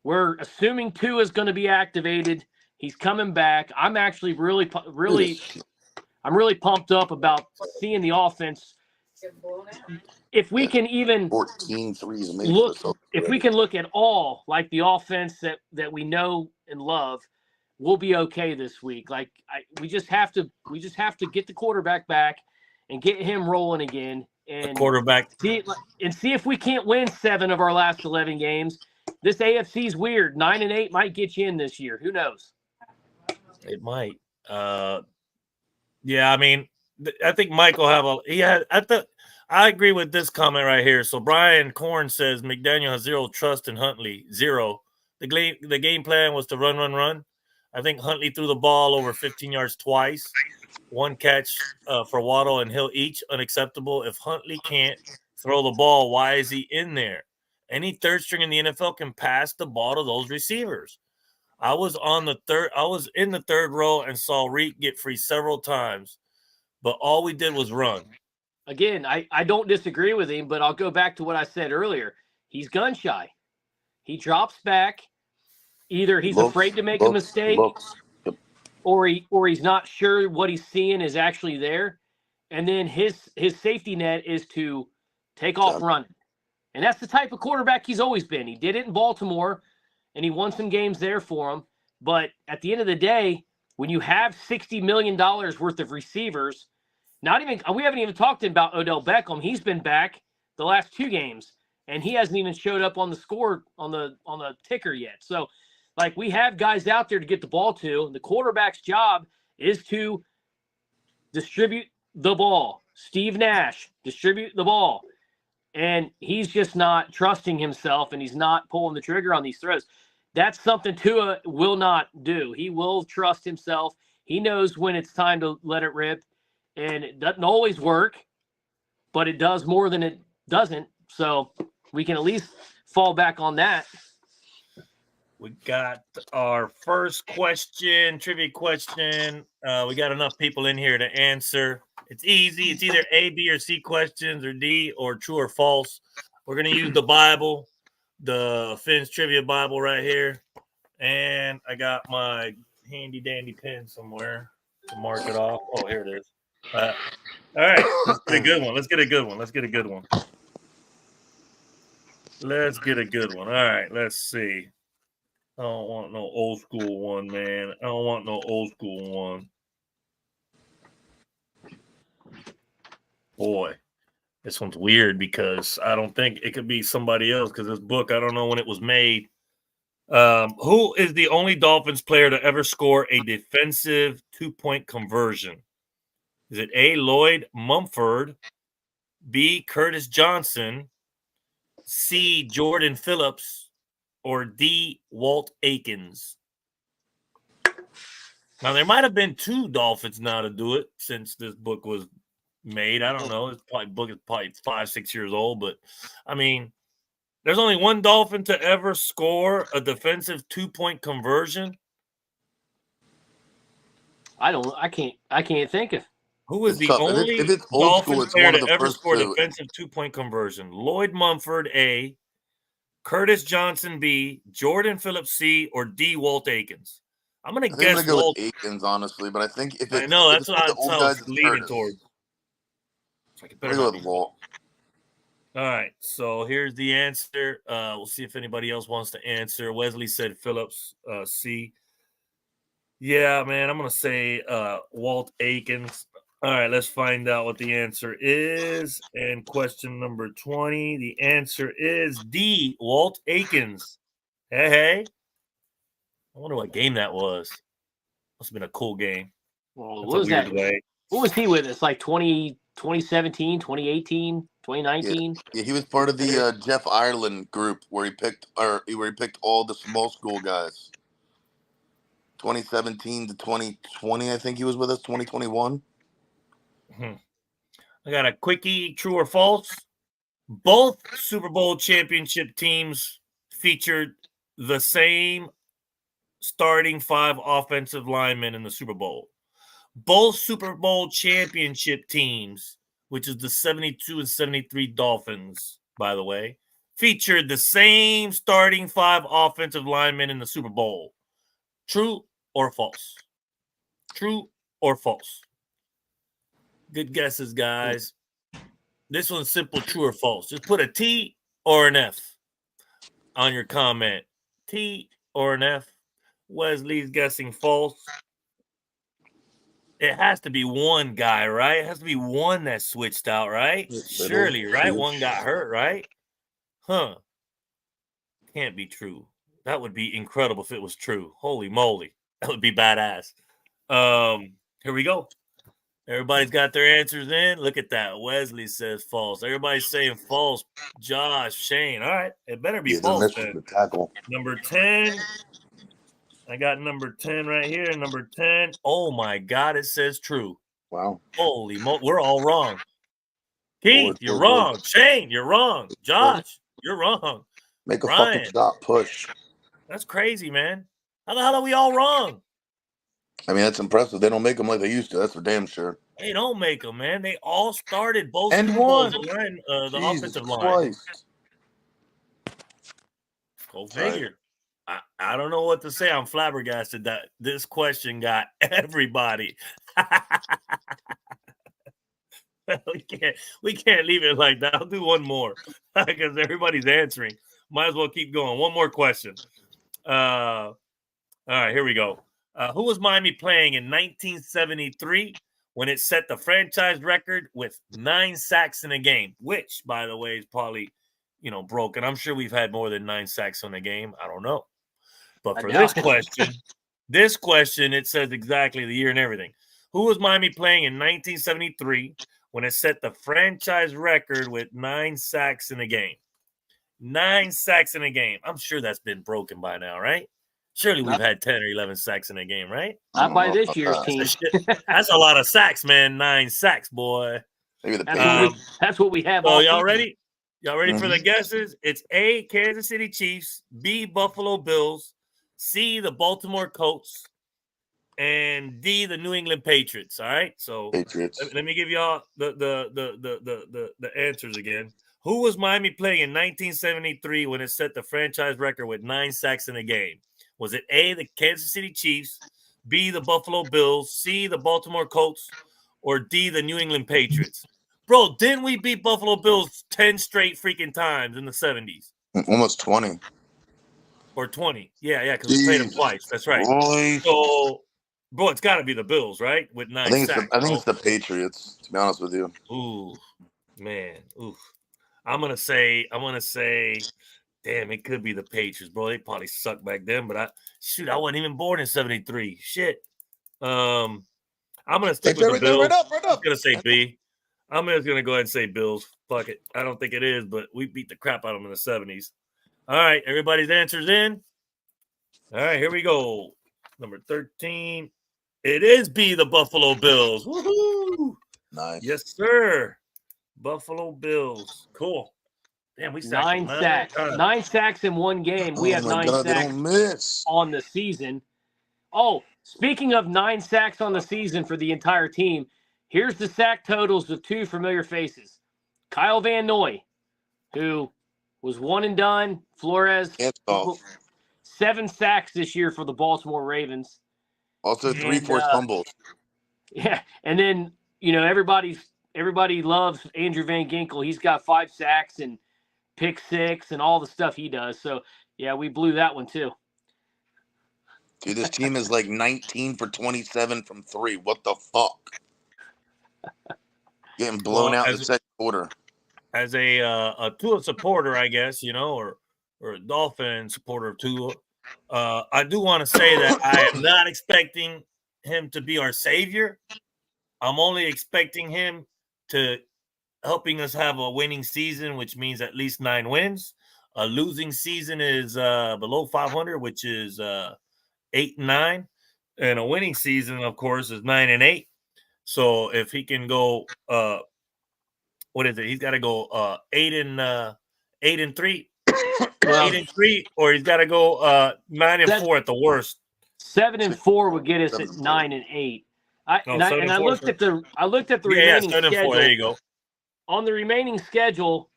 we're assuming Tua is going to be activated. He's coming back. I'm actually really pumped up about seeing the offense. If we can even 14 threes if we can look at all like the offense that we know and love, we'll be okay this week. We just have to get the quarterback back and get him rolling again, and see if we can't win 7 of our last 11 games. This AFC's weird. 9-8 might get you in this year. Who knows? It might. Yeah, I mean, I think Mike will have I agree with this comment right here. So Brian Korn says McDaniel has 0 trust in Huntley. 0. The game plan was to run. I think Huntley threw the ball over 15 yards twice. 1 catch for Waddle and Hill each. Unacceptable. If Huntley can't throw the ball, why is he in there? Any third string in the NFL can pass the ball to those receivers. I was in the third row and saw Reek get free several times, but all we did was run. Again, I don't disagree with him, but I'll go back to what I said earlier. He's gun shy. He drops back. Either he's afraid to make a mistake, or he's not sure what he's seeing is actually there. And then his safety net is to take off running. And that's the type of quarterback he's always been. He did it in Baltimore, and he won some games there for him. But at the end of the day, when you have $60 million worth of receivers, we haven't even talked about Odell Beckham. He's been back the last 2 games, and he hasn't even showed up on the score on the ticker yet. So, we have guys out there to get the ball to. The quarterback's job is to distribute the ball. Steve Nash, distribute the ball. and he's just not trusting himself, and he's not pulling the trigger on these throws. That's something Tua will not do. He will trust himself. He knows when it's time to let it rip, and it doesn't always work, but it does more than it doesn't. So we can at least fall back on that. We got our first question, trivia question. We got enough people in here to answer. It's easy. It's either A, B, or C questions, or D, or true or false. We're going to use the Bible, the Finn's Trivia Bible right here. And I got my handy-dandy pen somewhere to mark it off. Oh, here it is. All right. Let's get a good one. Let's get a good one. Let's get a good one. Let's get a good one. All right. Let's see. I don't want no old school one, man. I don't want no old school one. Boy, this one's weird because I don't think it could be somebody else because this book, I don't know when it was made. Who is the only Dolphins player to ever score a defensive 2-point conversion? Is it A, Lloyd Mumford, B, Curtis Johnson, C, Jordan Phillips, or D, Walt Aikens? Now, there might have been 2 Dolphins now to do it since this book was made. I don't know. This book is probably 5-6 years old, but I mean, there's only 1 Dolphin to ever score a defensive 2-point conversion. I can't think of. Who is the tough. only If it's old school, Dolphins it's player one of to the ever first score a 2. defensive 2-point conversion? Lloyd Mumford, A, Curtis Johnson, B, Jordan Phillips, C, or D, Walt Aikens? I'm going to guess go Walt. with Aikens, honestly, but I think if I know, it's that's what the old I guys, was it's leaning Curtis. towards. Like it I'm better gonna not go be with Walt. All right, so here's the answer. We'll see if anybody else wants to answer. Wesley said Phillips, C. Yeah, man, I'm going to say Walt Aikens. All right, let's find out what the answer is. And question number 20, the answer is D, Walt Aikens. Hey. I wonder what game that was. Must have been a cool game. Well, That's what was that? way. What was he with us? Like 2017, 2018, 2019? Yeah, he was part of the Jeff Ireland group where he picked all the small school guys. 2017 to 2020, I think he was with us. 2021. I got a quickie, true or false. Both Super Bowl championship teams featured the same starting 5 offensive linemen in the Super Bowl. Both Super Bowl championship teams, which is the 72 and 73 Dolphins, by the way, featured the same starting 5 offensive linemen in the Super Bowl. True or false? True or false? Good guesses, guys. This one's simple, true or false. Just put a T or an F on your comment. T or an F. Wesley's guessing false. It has to be one guy, right? It has to be one that switched out, right? Surely, right? One got hurt, right? Huh. Can't be true. That would be incredible if it was true. Holy moly. That would be badass. Here we go. Everybody's got their answers in. Look at that. Wesley says false. Everybody's saying false. Josh, Shane. All right. It better be false then. The tackle. Number 10. I got number 10 right here. Number 10. Oh, my God. It says true. Wow. Holy moly. We're all wrong. Keith, you're wrong. Shane, you're wrong. Josh, you're wrong. Make a Ryan, fucking stop. Push. That's crazy, man. How the hell are we all wrong? I mean, that's impressive. They don't make them like they used to. That's for damn sure. They don't make them, man. They all started both and Super won. Bowls in the Jesus offensive line. Christ. Go figure. I don't know what to say. I'm flabbergasted that this question got everybody. we can't leave it like that. I'll do one more because everybody's answering. Might as well keep going. One more question. All right, here we go. Who was Miami playing in 1973 when it set the franchise record with 9 sacks in a game? Which, by the way, is probably, broken. I'm sure we've had more than 9 sacks in a game. I don't know. But for this question, it says exactly the year and everything. Who was Miami playing in 1973 when it set the franchise record with 9 sacks in a game. 9 sacks in a game. I'm sure that's been broken by now, right? Surely we've had 10 or 11 sacks in a game, right? Not by this year's team. That's a lot of sacks, man. 9 sacks, boy. Maybe the Patriots. That's what we have. So all y'all season. ready? Y'all ready for the guesses? It's A, Kansas City Chiefs, B, Buffalo Bills, C, the Baltimore Colts, and D, the New England Patriots. All right. So Patriots. let me give y'all the answers again. Who was Miami playing in 1973 when it set the franchise record with 9 sacks in a game? Was it A, the Kansas City Chiefs, B, the Buffalo Bills, C, the Baltimore Colts, or D, the New England Patriots? Bro, didn't we beat Buffalo Bills 10 straight freaking times in the 70s? Almost 20. Or 20. Yeah, because we played them twice. That's right. Boy. So, bro, it's got to be the Bills, right? With 9 sacks. I think it's the Patriots, to be honest with you. Ooh, man. Ooh. I'm gonna say, damn, it could be the Patriots, bro. They probably sucked back then, but I wasn't even born in 73. Shit. I'm gonna stick with the Bills. Right up. I'm gonna say B. I'm just gonna go ahead and say Bills. Fuck it. I don't think it is, but we beat the crap out of them in the 70s. All right, everybody's answers in. All right, here we go. Number 13. It is B, the Buffalo Bills. Woohoo! Nice. Yes, sir. Buffalo Bills. Cool. Damn, we sacked 9 sacks. 9 sacks in one game. We have 9 sacks on the season. Oh, speaking of 9 sacks on the season for the entire team, here's the sack totals of 2 familiar faces. Kyle Van Noy, who was one and done. Flores, 7 sacks this year for the Baltimore Ravens. Also 3 forced fumbles. Yeah, and then, everybody loves Andrew Van Ginkel. He's got 5 sacks and pick 6 and all the stuff he does. So, yeah, we blew that one too. Dude, this team is like 19 for 27 from 3. What the fuck? Getting blown out in the second quarter. As a Tua supporter, I guess, or a Dolphin supporter of Tua, I do want to say that I am not expecting him to be our savior. I'm only expecting him to helping us have a winning season, which means at least 9 wins. A losing season is below 500, which is 8-9, and a winning season, of course, is 9-8. So if he can go, what is it? He's got to go 8-3, 8-3, or he's got to go 9-4 at the worst. 7-4 would get us at 9-8. I looked at the remaining schedule. There you go. On the remaining schedule,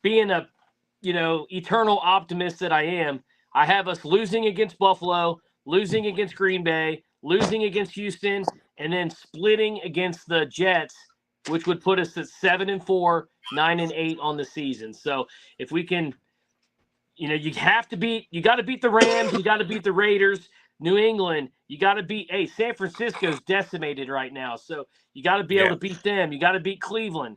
being a eternal optimist that I am, I have us losing against Buffalo, losing against Green Bay, losing against Houston, and then splitting against the Jets, which would put us at 7-4, 9-8 on the season. So if we can, you got to beat the Rams, you got to beat the Raiders, New England, you got to beat. Hey, San Francisco's decimated right now, so you got to be able to beat them. You got to beat Cleveland.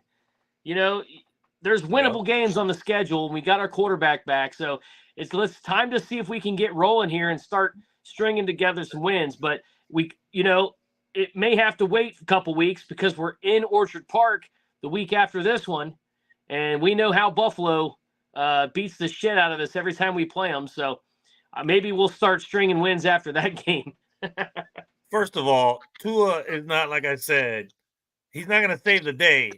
There's winnable games on the schedule, and we got our quarterback back. So it's time to see if we can get rolling here and start stringing together some wins. But it may have to wait a couple weeks because we're in Orchard Park the week after this one, and we know how Buffalo beats the shit out of us every time we play them. So maybe we'll start stringing wins after that game. First of all, Tua is not, like I said, he's not going to save the day,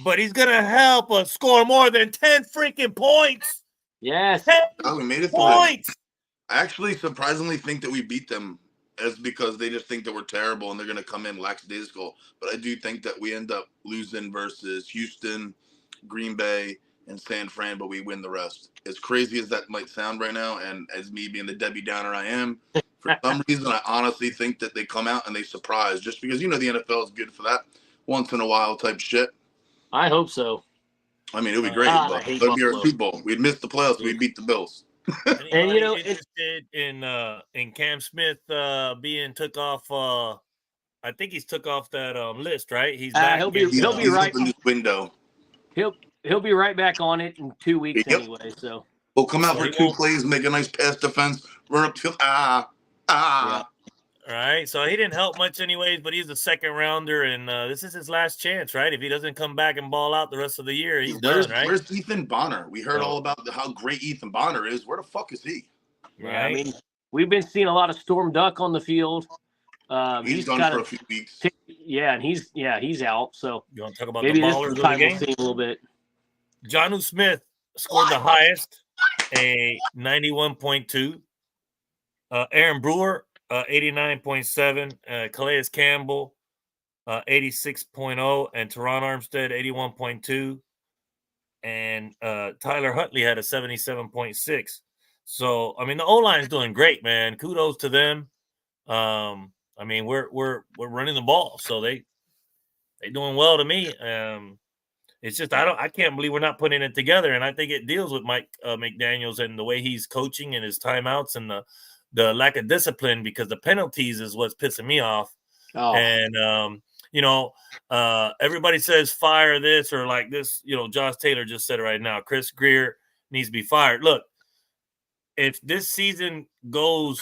but he's going to help us score more than 10 freaking points. Yes. 10 we made it points. I actually surprisingly think that we beat them as because they just think that we're terrible and they're going to come in lackadaisical. But I do think that we end up losing versus Houston, Green Bay, and San Fran, but we win the rest. As crazy as that might sound right now, and as me being the Debbie Downer I am, for some reason I honestly think that they come out and they surprise just because, the NFL is good for that once in a while type shit. I hope so. I mean, it would be great, but it'd be our Super Bowl. We'd miss the playoffs. We'd beat the Bills. And interested in Cam Smith being took off. I think he's took off that list, right? He's back. He'll be right in this window. He'll be right back on it in 2 weeks anyway. So we'll come out for 2 plays, make a nice pass defense, run up field. All All right, so he didn't help much anyways, but he's a second rounder, and this is his last chance, right? If he doesn't come back and ball out the rest of the year, he's done, right? Where's Ethan Bonner? We heard all about how great Ethan Bonner is. Where the fuck is he? Right? Yeah, I mean, we've been seeing a lot of Storm Duck on the field. He's gone for a few weeks. And he's out. So you want to talk about maybe the this ballers time of the game? we'll see a little bit. Jonnu Smith scored the highest, a 91.2. Aaron Brewer, 89.7. Calais Campbell, 86.0. And Teron Armstead, 81.2. And Tyler Huntley had a 77.6. So, I mean, the O-line is doing great, man. Kudos to them. I mean, we're running the ball, so they doing well to me. It's just I can't believe we're not putting it together, and I think it deals with Mike McDaniels and the way he's coaching and his timeouts and the lack of discipline, because the penalties is what's pissing me off. Oh. And everybody says fire this or like this. Josh Taylor just said it right now. Chris Grier needs to be fired. Look, if this season goes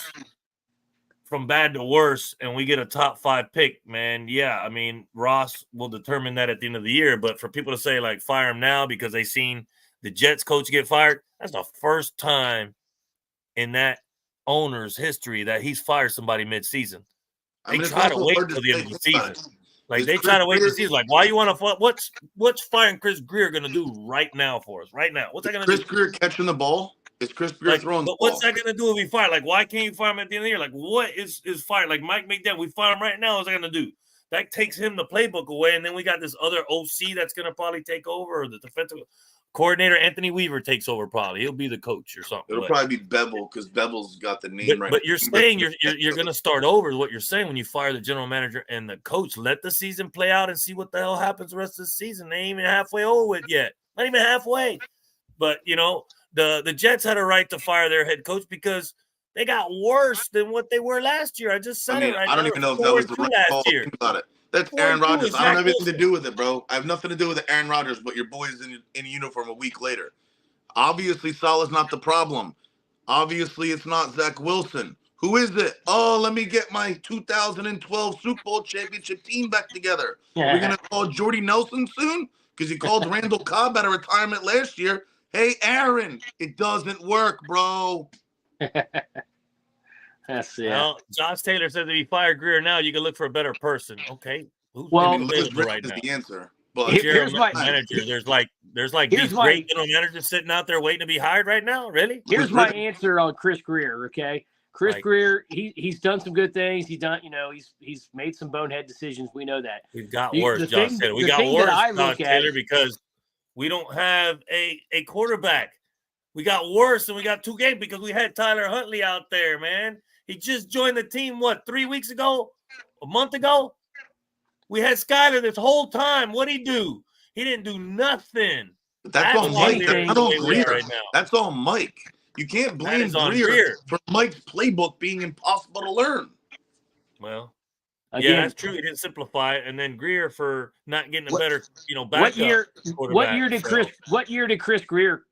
from bad to worse and we get a top 5 pick, man, yeah, I mean, Ross will determine that at the end of the year. But for people to say, like, fire him now because they seen the Jets coach get fired, that's the first time in that owner's history that he's fired somebody mid-season. They try to wait till the end of the season. Like, they try to wait the season. Like, why you want to – what's firing Chris Grier going to do right now for us? Right now. What's that going to do? Chris Grier catching the ball? Is Chris Grier throwing the ball? What's that going to do if he fired? Like, why can't you fire him at the end of the year? Like, what is fired? Like, Mike McDaniel, we fire him right now. What's that going to do? That takes him the playbook away, and then we got this other OC that's going to probably take over, or the defensive coordinator, Anthony Weaver, takes over probably. He'll be the coach or something. It'll probably be Bevel because Bevel's got the name right. But you're saying you're going to start over is what you're saying when you fire the general manager and the coach. Let the season play out and see what the hell happens the rest of the season. They ain't even halfway over with yet. Not even halfway. But, the Jets had a right to fire their head coach because they got worse than what they were last year. I just said it right. I don't even know if that was the right call. Think about it. That's Aaron Rodgers. I don't have anything to do with it, bro. I have nothing to do with Aaron Rodgers, but your boy's in uniform a week later. Obviously, Salah's not the problem. Obviously, it's not Zach Wilson. Who is it? Oh, let me get my 2012 Super Bowl championship team back together. Yeah. We're going to call Jordy Nelson soon because he called Randall Cobb out of retirement last year. Hey, Aaron, it doesn't work, bro. That's it. Well, Josh Taylor said that if you fire Grier now, you can look for a better person. Okay. Who's available right now? The answer. But here's my manager. There's like these great general managers sitting out there waiting to be hired right now. Really? Here's my answer on Chris Grier. Okay, Chris Grier. He's done some good things. He's done. He's made some bonehead decisions. We know that. We've got worse, Josh Taylor. We got worse, Josh Taylor, because we don't have a quarterback. We got worse, and we got 2 games because we had Tyler Huntley out there, man. He just joined the team, 3 weeks ago? A month ago? We had Skyler this whole time. What'd he do? He didn't do nothing. That's all Mike. That's all Grier. Right now. That's all Mike. You can't blame Grier for Mike's playbook being impossible to learn. Well, yeah, that's true. He didn't simplify it, and then Grier for not getting a better, backup. What year did Chris Grier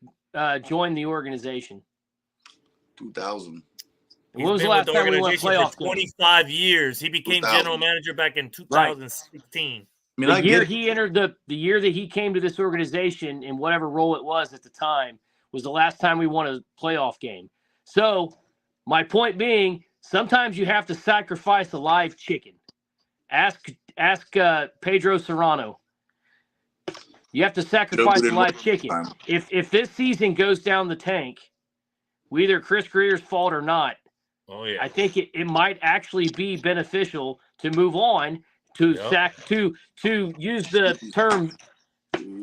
join the organization? 2000. When was the last time we won a playoff game? 25 years. He became general manager back in 2016. Right. I mean, the year he entered the year that he came to this organization in whatever role it was at the time was the last time we won a playoff game. So my point being, sometimes you have to sacrifice a live chicken. Ask Pedro Serrano. You have to sacrifice a live chicken. If this season goes down the tank, whether Chris Grier's fault or not, I think it might actually be beneficial to move on to to use the term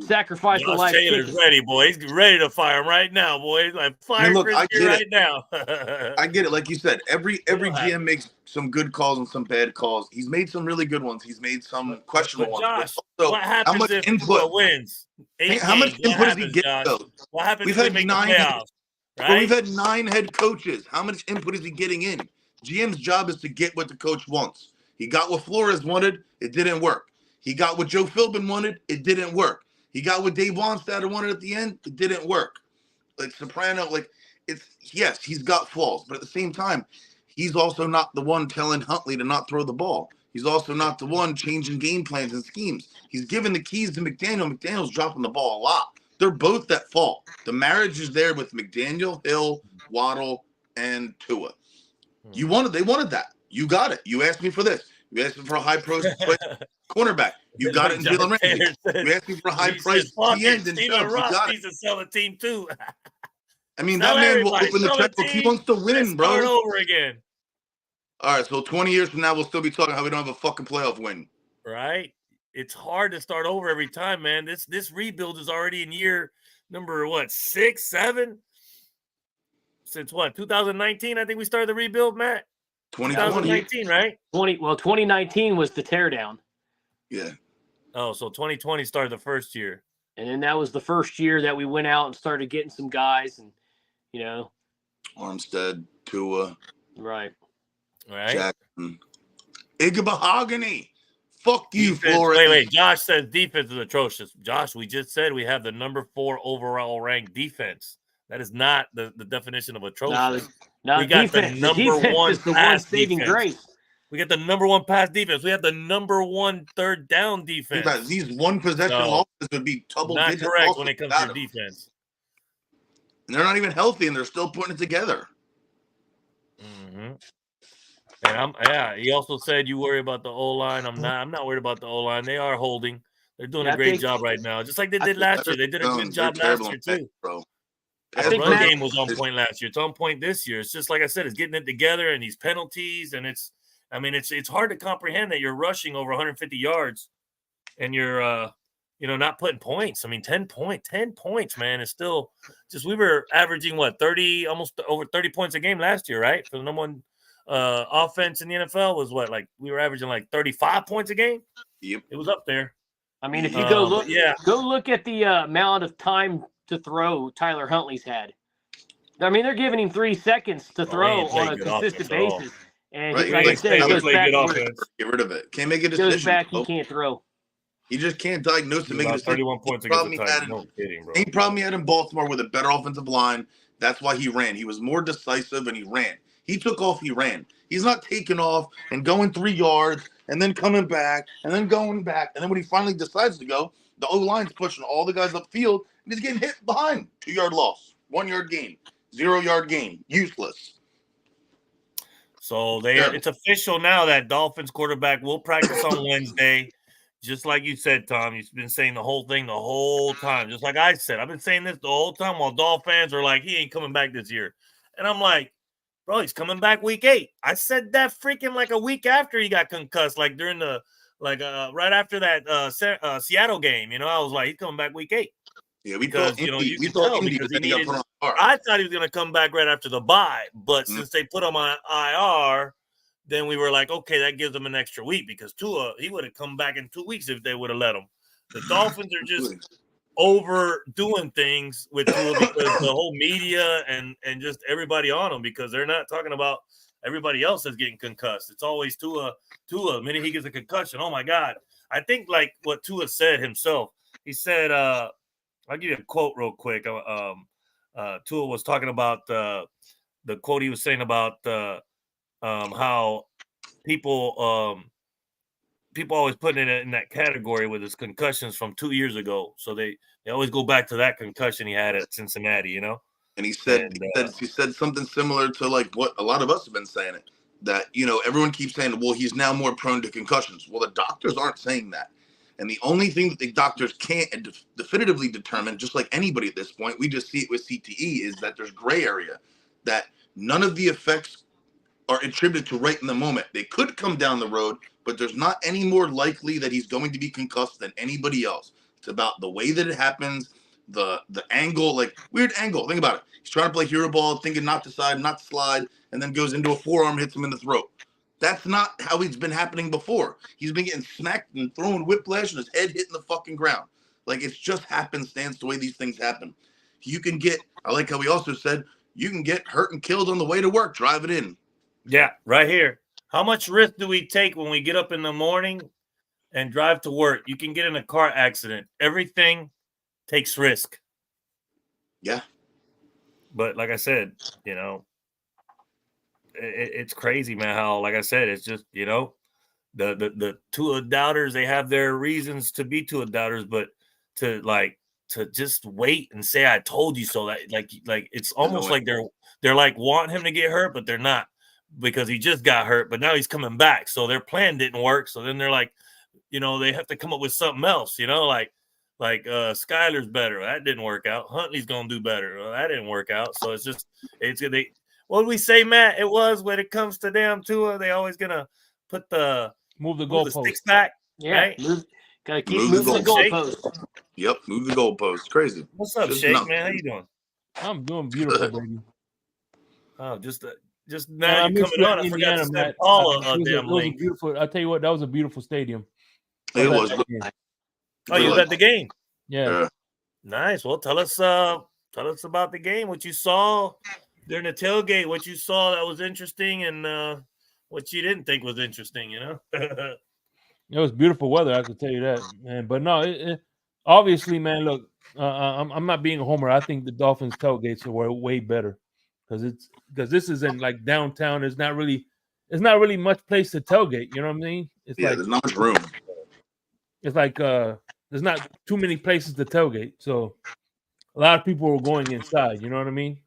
sacrifice the life. Taylor's chicken. Ready, boy. He's ready to fire him right now, boy. He's like fire Chris Grier right now. I get it. Like you said, every GM makes some good calls and some bad calls. He's made some really good ones. He's made some questionable ones. Josh, what happens how much if input wins? How much input does he get though? What happens if they make the playoffs? Right? Well, we've had 9 head coaches. How much input is he getting in? GM's job is to get what the coach wants. He got what Flores wanted. It didn't work. He got what Joe Philbin wanted. It didn't work. He got what Dave Wannstetter wanted at the end. It didn't work. Like Soprano, he's got flaws, but at the same time, he's also not the one telling Huntley to not throw the ball. He's also not the one changing game plans and schemes. He's giving the keys to McDaniel. McDaniel's dropping the ball a lot. They're both at fault. The marriage is there with McDaniel, Hill, Waddle, and Tua. They wanted that. You got it. You asked me for this. You asked me for a high price cornerback. You got it in Jalen Ramsey. You asked me for a high price end in Chubb. You got it. Needs to sell the team too. I mean, that man will open the checkbook. He wants to win, bro. Start over again. All right, so 20 years from now, we'll still be talking how we don't have a fucking playoff win. Right? It's hard to start over every time, man. This rebuild is already in year number, 6, 7? Since 2019, I think we started the rebuild, Matt? 2019, right? 2019 was the teardown. Yeah. Oh, so 2020 started the first year. And then that was the first year that we went out and started getting some guys and, Armstead, Tua. Right. Jackson. Igabahogany. Fuck you, defense, Flores. Wait. Josh says defense is atrocious. Josh, we just said we have the number 4 overall ranked defense. That is not the definition of atrocious. We got defense. The number one pass saving grace. We got the number 1 pass defense. We have the number 1 third down defense. These one possession losses would be double not correct when it comes to defense. And they're not even healthy, and they're still putting it together. Mm-hmm. And he also said you worry about the O-line. I'm not worried about the O-line. They are holding. They're doing a great job right now, just like they did last year. They did a good job last year too. Bro. I think run game was on point last year. It's on point this year. It's just like I said, it's getting it together and these penalties, and it's hard to comprehend that you're rushing over 150 yards and you're not putting points. I mean, 10 points, man. It's still just we were averaging 30, almost over 30 points a game last year, right? For the number 1 offense in the NFL was we were averaging 35 points a game. Yep, it was up there. I mean, if you go look at the amount of time to throw Tyler Huntley's had. I mean, they're giving him 3 seconds to throw on a consistent basis. And like I said, goes back get rid of it. Can't make a decision. Goes back, he can't throw. He just can't diagnose and make a decision. 31 points against the Titans. No kidding, bro. Same problem he had in Baltimore with a better offensive line. That's why he ran. He was more decisive and he ran. He took off, he ran. He's not taking off and going 3 yards and then coming back and then going back. And then when he finally decides to go, the O-line's pushing all the guys upfield and he's getting hit behind. 2-yard loss, 1-yard gain, 0-yard gain, useless. So it's official now that Dolphins quarterback will practice on Wednesday. Just like you said, Tom, you've been saying the whole thing the whole time. Just like I said, I've been saying this the whole time while Dolphin fans are like, he ain't coming back this year. And I'm like, bro, he's coming back week 8. I said that freaking a week after he got concussed, during the right after that Seattle game. I was like, he's coming back week 8. Yeah, we thought he needed. I thought he was going to come back right after the bye, but since they put him on IR, then we were like, okay, that gives him an extra week because Tua, he would have come back in 2 weeks if they would have let him. The Dolphins are just overdoing things with Tua because the whole media and just everybody on him because they're not talking about everybody else that's getting concussed. It's always Tua. The minute he gets a concussion, oh my God. I think what Tua said himself. He said, I'll give you a quote real quick. Tua was talking about the quote he was saying about how people always put it in that category with his concussions from 2 years ago. So they always go back to that concussion he had at Cincinnati, And he said something similar to what a lot of us have been saying it. That, everyone keeps saying, well, he's now more prone to concussions. Well, the doctors aren't saying that. And the only thing that the doctors can't definitively determine, just like anybody at this point, we just see it with CTE, is that there's gray area, that none of the effects are attributed to right in the moment. They could come down the road, but there's not any more likely that he's going to be concussed than anybody else. It's about the way that it happens, the angle, weird angle. Think about it. He's trying to play hero ball, thinking not to side, not to slide, and then goes into a forearm, hits him in the throat. That's not how it's been happening before. He's been getting smacked and throwing whiplash and his head hitting the fucking ground. It's just happenstance the way these things happen. You can get, I like how he also said, you can get hurt and killed on the way to work. Drive it in. Yeah, right here. How much risk do we take when we get up in the morning and drive to work? You can get in a car accident. Everything takes risk. Yeah. But like I said, it's crazy, man. How, like I said, it's just the Tua doubters, they have their reasons to be Tua doubters, but to just wait and say I told you so, that like it's almost like they're like wanting him to get hurt, but they're not, because he just got hurt, but now he's coming back. So their plan didn't work. So then they're like, they have to come up with something else, like Skyler's better. That didn't work out. Huntley's gonna do better. Well, that didn't work out. So what did we say, Matt? It was when it comes to damn Tua, they always gonna put move the the goalpost sticks back. Yeah, right? Gotta keep moving the goalpost. Yep, move the goalpost. Crazy. What's up, Shake, man? How you doing? I'm doing beautiful, baby. Oh, just now you're coming on. I forgot to send Paula a damn link. Beautiful. I tell you what, that was a beautiful stadium. It was. Oh, you was at the game? Yeah. Nice. Well, tell us about the game. What you saw during the tailgate. What you saw that was interesting, and what you didn't think was interesting. It was beautiful weather. I can tell you that, man. But no, obviously, man. Look, I'm not being a homer. I think the Dolphins tailgates are way better because this is in like downtown. It's not really much place to tailgate. You know what I mean? It's there's not much room. It's like there's not too many places to tailgate, so a lot of people were going inside. You know what I mean?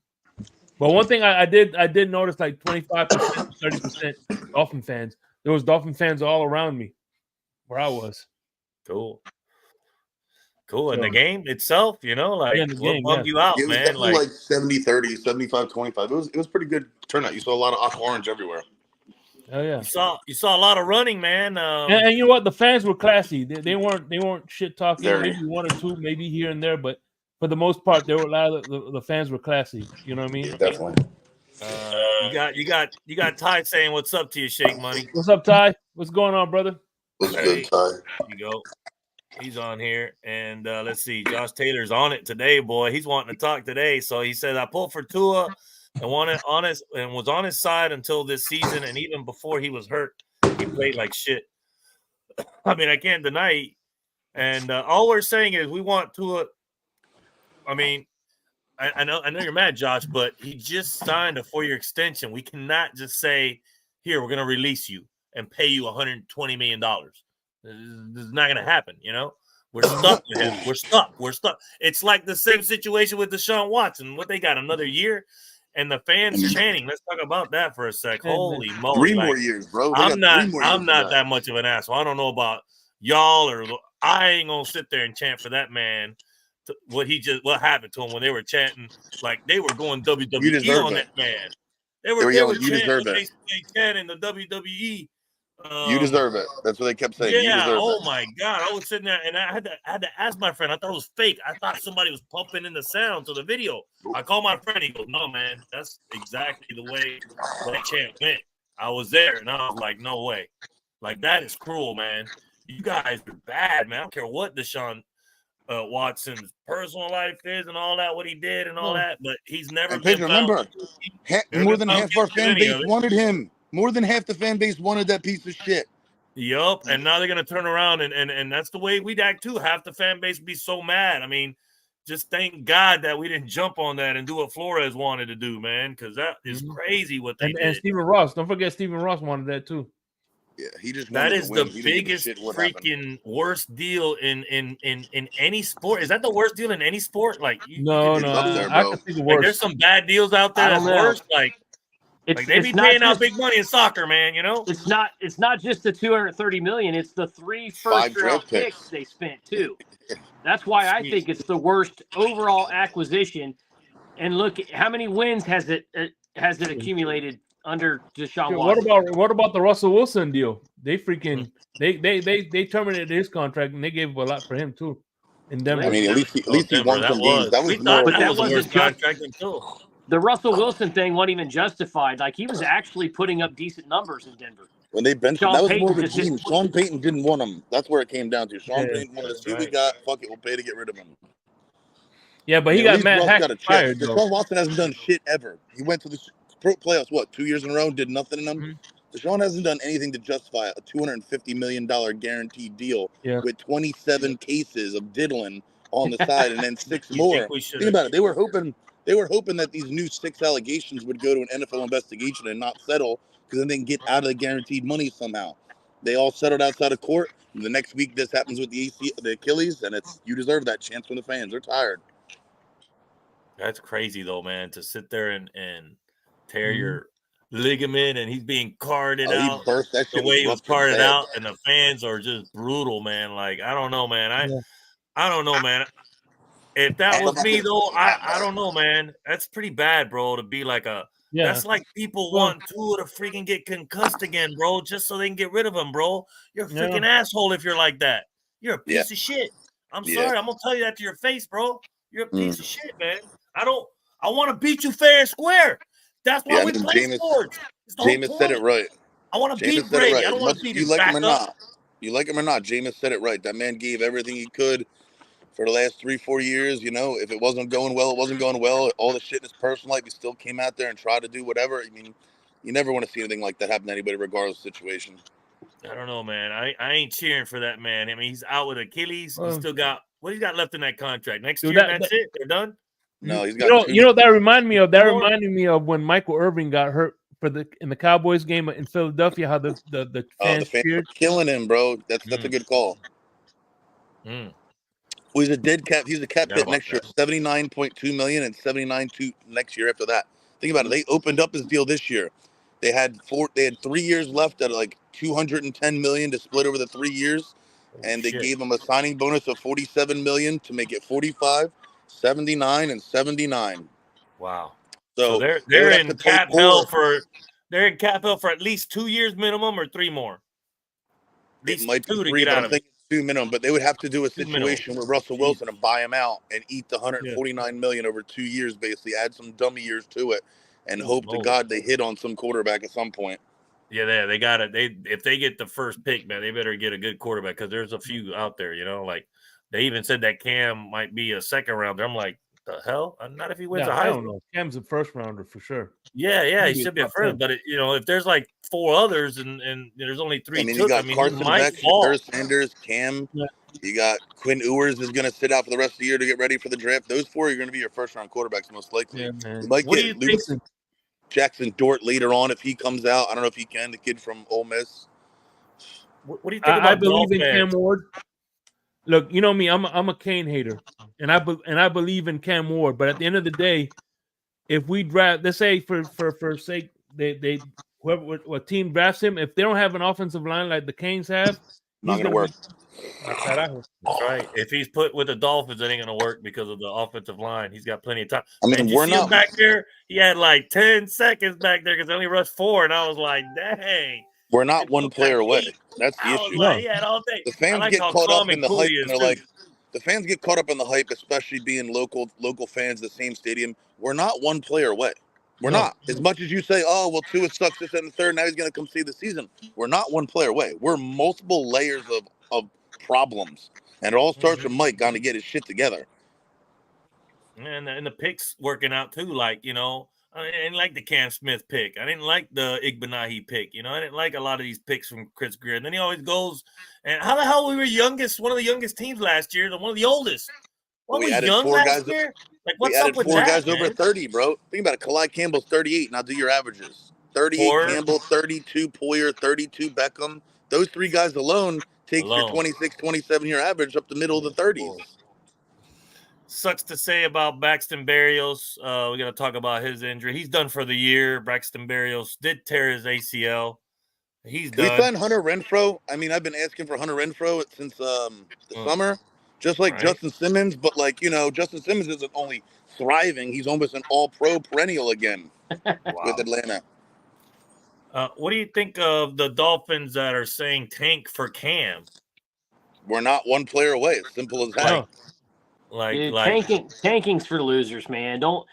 But one thing I did notice, like 25%, 30% Dolphin fans. There was Dolphin fans all around me where I was. Cool. And the game itself, what bummed you out, it was man? Like 70-30, 75-25. It was pretty good turnout. You saw a lot of aqua orange everywhere. Oh yeah. You saw a lot of running, man. And you know what? The fans were classy. They weren't shit talking. Maybe one or two, maybe here and there, but for the most part, there were a lot of the fans were classy. You know what I mean? Yeah, definitely. You got Ty saying what's up to you, Shake Money. What's up, Ty? What's going on, brother? What's good, Ty? There you go. He's on here, and let's see. Josh Taylor's on it today, boy. He's wanting to talk today. So he said, I pulled for Tua and was on his side until this season, and even before he was hurt, he played like shit. I mean, I can't deny it. And all we're saying is we want Tua. I mean, I know you're mad, Josh, but he just signed a 4-year extension. We cannot just say, here, we're going to release you and pay you $120 million. This is not going to happen, We're stuck with him. We're stuck. It's like the same situation with Deshaun Watson. What, they got another year? And the fans chanting. Let's talk about that for a sec. Holy moly. 3 more years, bro. I'm not that much of an asshole. I don't know about y'all, or I ain't going to sit there and chant for that man. What happened to him when they were chanting, like they were going WWE on that man. They were chanting the WWE. You deserve it. That's what they kept saying. Yeah. Oh my God! I was sitting there and I had to ask my friend. I thought it was fake. I thought somebody was pumping in the sound to the video. I called my friend. He goes, "No, man, that's exactly the way that chant went." I was there, and I was like, "No way! Like that is cruel, man. You guys are bad, man. I don't care what Deshaun Watson's personal life is and all that, what he did and all that, but he's never been remember, more than half our fan base wanted him. More than half the fan base wanted that piece of shit. Yup, and now they're gonna turn around and that's the way we'd act too. Half the fan base would be so mad. I mean, just thank God that we didn't jump on that and do what Flores wanted to do, man, because that is crazy what they did. And Stephen Ross, don't forget Stephen Ross wanted that too. Yeah, he just that is the biggest freaking worst deal in any sport. Is that the worst deal in any sport? Like no, I can see the worst. Like, there's some bad deals out there that's worse. Like they be paying out big money in soccer, man. It's not just the $230 million. It's the 3 first-round picks they spent too. That's why I think it's the worst overall acquisition. And look, how many wins has it accumulated under Deshaun Watson? What about the Russell Wilson deal? They freaking they terminated his contract and they gave a lot for him too. In Denver. I mean, at least he won some games. That was more. But that wasn't contract until. The Russell Wilson thing wasn't even justified. Like, he was actually putting up decent numbers in Denver. When they benched him, that was more of a team. Sean Payton didn't want him. That's where it came down to. Sean Payton wanted to see what we got. Fuck it, we'll pay to get rid of him. Yeah, but he got Matt Hack fired. Deshaun Watson hasn't done shit ever. He went to the playoffs, 2 years in a row, did nothing in them. Mm-hmm. Deshaun hasn't done anything to justify a $250 million guaranteed deal with 27 cases of diddling on the side and then 6 more. Think about it. They were hoping They were hoping that these new 6 allegations would go to an NFL investigation and not settle, because then they can get out of the guaranteed money somehow. They all settled outside of court. And the next week, this happens with the Achilles, and you deserve that chance from the fans. They're tired. That's crazy though, man, to sit there and tear your ligament, and he's being carded out. He burst. That shit the way he was ruptured carded bad. out, and the fans are just brutal, man. Like, I don't know, man. I don't know, man. If that was me though, I don't know, man. That's pretty bad, bro, to be like that's like people want Tua to freaking get concussed again, bro, just so they can get rid of him, bro. You're a freaking asshole if you're like that. You're a piece of shit. I'm sorry. I'm gonna tell you that to your face, bro. You're a piece of shit, man. I want to beat you fair and square. That's why we play sports. Jameis said it right. I want to beat Brady. Right. I don't want to beat his backup. Him or not. You like him or not, Jameis said it right. That man gave everything he could for the last 3-4 years. You know, if it wasn't going well, it wasn't going well. All the shit in his personal life, he still came out there and tried to do whatever. I mean, you never want to see anything like that happen to anybody, regardless of the situation. I don't know, man. I ain't cheering for that man. I mean, he's out with Achilles. He's still got what he's got left in that contract. Next year, that's it. They're done. No, he's got. You know that reminded me of. That reminded me of when Michael Irvin got hurt in the Cowboys game in Philadelphia. How the fans were killing him, bro. That's a good call. Well, he's a dead cap. He's a cap hit next year. $79.2 million and $79.2 next year. After that, think about it. They opened up his deal this year. They had 3 years left at like $210 million to split over the 3 years, and they gave him a signing bonus of $47 million to make it 45, 79, and 79. Wow. So they're in cap hell for at least 2 years minimum or 3 more. It might be 3, but I'm thinking 2 minimum. But they would have to do a situation with Russell Wilson and buy him out and eat the $149 million over 2 years, basically add some dummy years to it, and hope to God they hit on some quarterback at some point. Yeah, they got it. If they get the first pick, man, they better get a good quarterback, because there's a few out there. You know, like they even said that Cam might be a second rounder. I'm like, the hell? Not if he wins a Heisman. I don't know. Cam's a first rounder for sure. Yeah, he should be a first. But if there's like 4 others and there's only 3, you got Carson Beck, Sanders, Cam. Yeah. You got Quinn Ewers is going to sit out for the rest of the year to get ready for the draft. Those 4 are going to be your first round quarterbacks most likely. Yeah, man. You might get Jackson Dort later on if he comes out. I don't know if he can. The kid from Ole Miss. What do you think about I believe in Cam Ward. Look, you know me. I'm a Kane hater, and I believe in Cam Ward. But at the end of the day, if we draft, let's say for sake, they whoever what team drafts him, if they don't have an offensive line like the Canes have, not gonna work. That's right. If he's put with the Dolphins, it ain't gonna work because of the offensive line. He's got plenty of time. I mean, we're not back there. He had like 10 seconds back there because they only rushed 4, and I was like, dang. We're not one player away. That's the issue. Like, all day. The fans get caught up in the hype, and they're like, the fans get caught up in the hype, especially being local fans, the same stadium. We're not one player away. We're not. As much as you say, oh, well, Tua sucks this and the third, now he's going to come see the season. We're not one player away. We're multiple layers of problems. And it all starts with Mike going to get his shit together. And the picks working out too, like, I didn't like the Cam Smith pick. I didn't like the Igbinahi pick. I didn't like a lot of these picks from Chris Greer. And then he always goes, and how the hell we were one of the youngest teams last year, and one of the oldest. We added 4 guys. Like, what's up with 4 guys over 30, bro. Think about it. Khalil Campbell's 38. Now do your averages. 38 Campbell, 32 Poyer, 32 Beckham. Those 3 guys alone takes your 26, 27-year average up the middle of the 30s. Sucks to say about Braxton Berrios. We got to talk about his injury. He's done for the year. Braxton Berrios did tear his ACL. He's done. We signed Hunter Renfrow. I mean, I've been asking for Hunter Renfrow since the summer, just like Justin Simmons. But Justin Simmons isn't only thriving; he's almost an All-Pro perennial again with Atlanta. What do you think of the Dolphins that are saying tank for Cam? We're not one player away. As simple as that. Tanking's for losers, man. Don't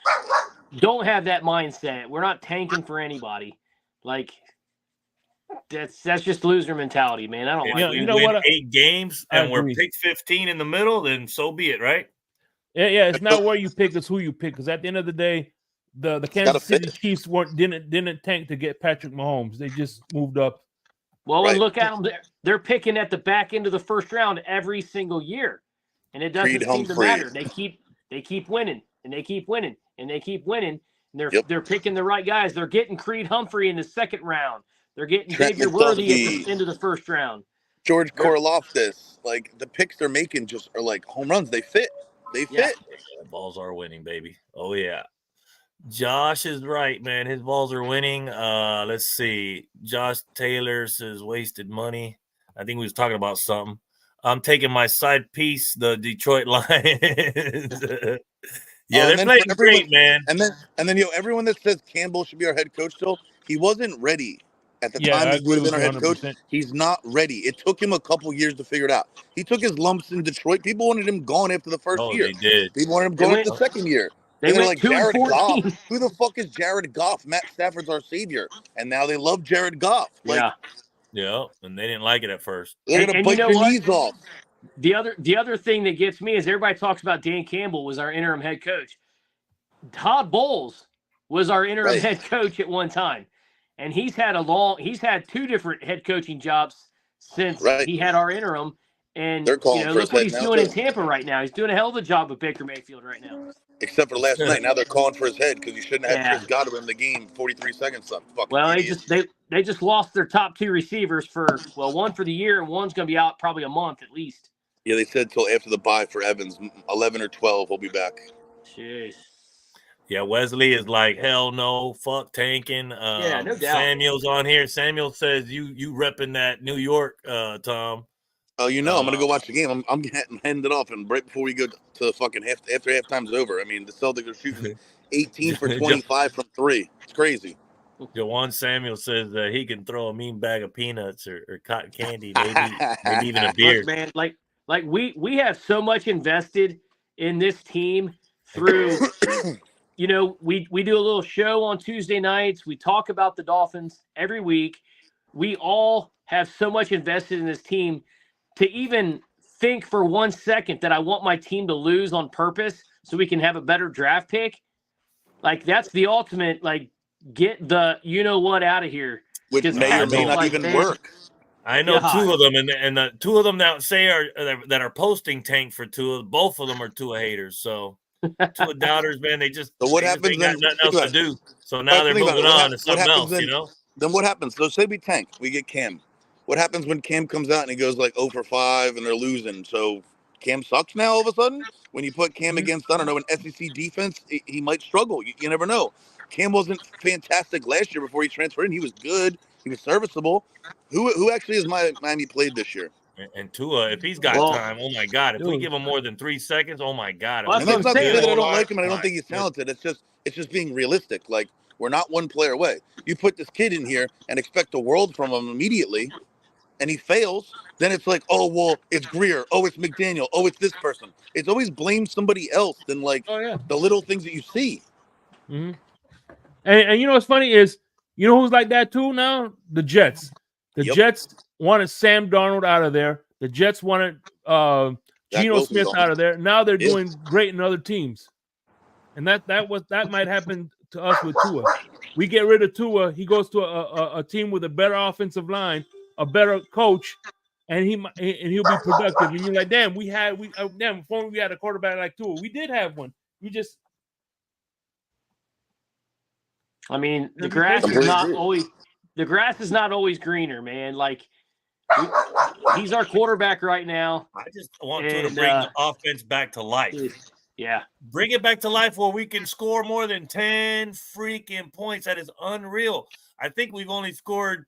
have that mindset. We're not tanking for anybody. Like, that's just loser mentality, man. I don't like it. You know what? 8 games and we're picked 15 in the middle, then so be it, right? Yeah. It's not where you pick; it's who you pick. Because at the end of the day, the Kansas City Chiefs didn't tank to get Patrick Mahomes. They just moved up. Well, and look at them. They're picking at the back end of the first round every single year. And it doesn't seem to matter. They keep winning, and they keep winning. and they keep winning. And they're picking the right guys. They're getting Creed Humphrey in the second round. They're getting Trent Xavier Worthy McDuffie. at the end of the first round. George Karlaftis. Like, the picks they're making just are like home runs. They fit. They fit. The balls are winning, baby. Oh, yeah. Josh is right, man. His balls are winning. Let's see. Josh Taylor says wasted money. I think we was talking about something. I'm taking my side piece, the Detroit Lions. They're playing great, man. And then everyone that says Campbell should be our head coach still, he wasn't ready at the time he would have been our head coach. He's not ready. It took him a couple years to figure it out. He took his lumps in Detroit. People wanted him gone after the first year. They did. People wanted him gone after the second year. They were like, Jared Goff. Who the fuck is Jared Goff? Matt Stafford's our savior. And now they love Jared Goff. Like, yeah, and they didn't like it at first. They're going to bite your knees off. The other thing that gets me is everybody talks about Dan Campbell was our interim head coach. Todd Bowles was our interim head coach at one time. And he's had 2 different head coaching jobs since he had our interim. And look what he's doing in Tampa right now. He's doing a hell of a job with Baker Mayfield right now. Except for last night. Now they're calling for his head because you shouldn't have Chris Godwin in the game 43 seconds. They just lost their top 2 receivers for one for the year and one's going to be out probably a month at least. Yeah, they said till after the bye for Evans, 11 or 12 will be back. Jeez. Yeah, Wesley is like, hell no, fuck tanking. No doubt. Samuel's on here. Samuel says you repping that New York, Tom. Oh, I'm gonna go watch the game. I'm heading it off, and right before we go to the fucking after halftime's over. I mean, the Celtics are shooting 18 for 25 from 3. It's crazy. Jawan Samuel says that he can throw a mean bag of peanuts or cotton candy, maybe even a beer. Look, man, like we have so much invested in this team through. We do a little show on Tuesday nights. We talk about the Dolphins every week. We all have so much invested in this team to even think for 1 second that I want my team to lose on purpose so we can have a better draft pick. Like, that's the ultimate, like, get the you-know-what out of here. Which may or may not even work. I know 2 of them, and the 2 of them that are posting tank for Tua. Both of them are Tua haters, so... Tua doubters, man, they what happens got nothing else to do. So now they're moving on to something else, Then what happens? So say we tank, we get Cam. What happens when Cam comes out and he goes like 0 for 5 and they're losing? So Cam sucks now all of a sudden? When you put Cam against, I don't know, an SEC defense, he might struggle. You never know. Cam wasn't fantastic last year before he transferred in. He was good. He was serviceable. Who actually has Miami played this year? And Tua, if he's got time, oh my God! If we give him more than 3 seconds, oh my God! And that's not to say that I don't like him and I don't think he's talented. It's just being realistic. Like, we're not one player away. You put this kid in here and expect the world from him immediately, and he fails. Then it's like, oh well, it's Greer. Oh, it's McDaniel. Oh, it's this person. It's always blame somebody else than the little things that you see. Mm-hmm. And you know what's funny is, you know who's like that too now? The Jets. The Jets wanted Sam Darnold out of there. The Jets wanted Geno Smith out of there. Now they're doing great in other teams. And that might happen to us with Tua. We get rid of Tua, he goes to a team with a better offensive line, a better coach, and he'll be productive. And you're like, damn, if only we had a quarterback like Tua. We did have one. We just the grass is not always greener, man. Like, he's our quarterback right now. I just want to bring the offense back to life. Yeah. Bring it back to life where we can score more than 10 freaking points. That is unreal. I think we've only scored,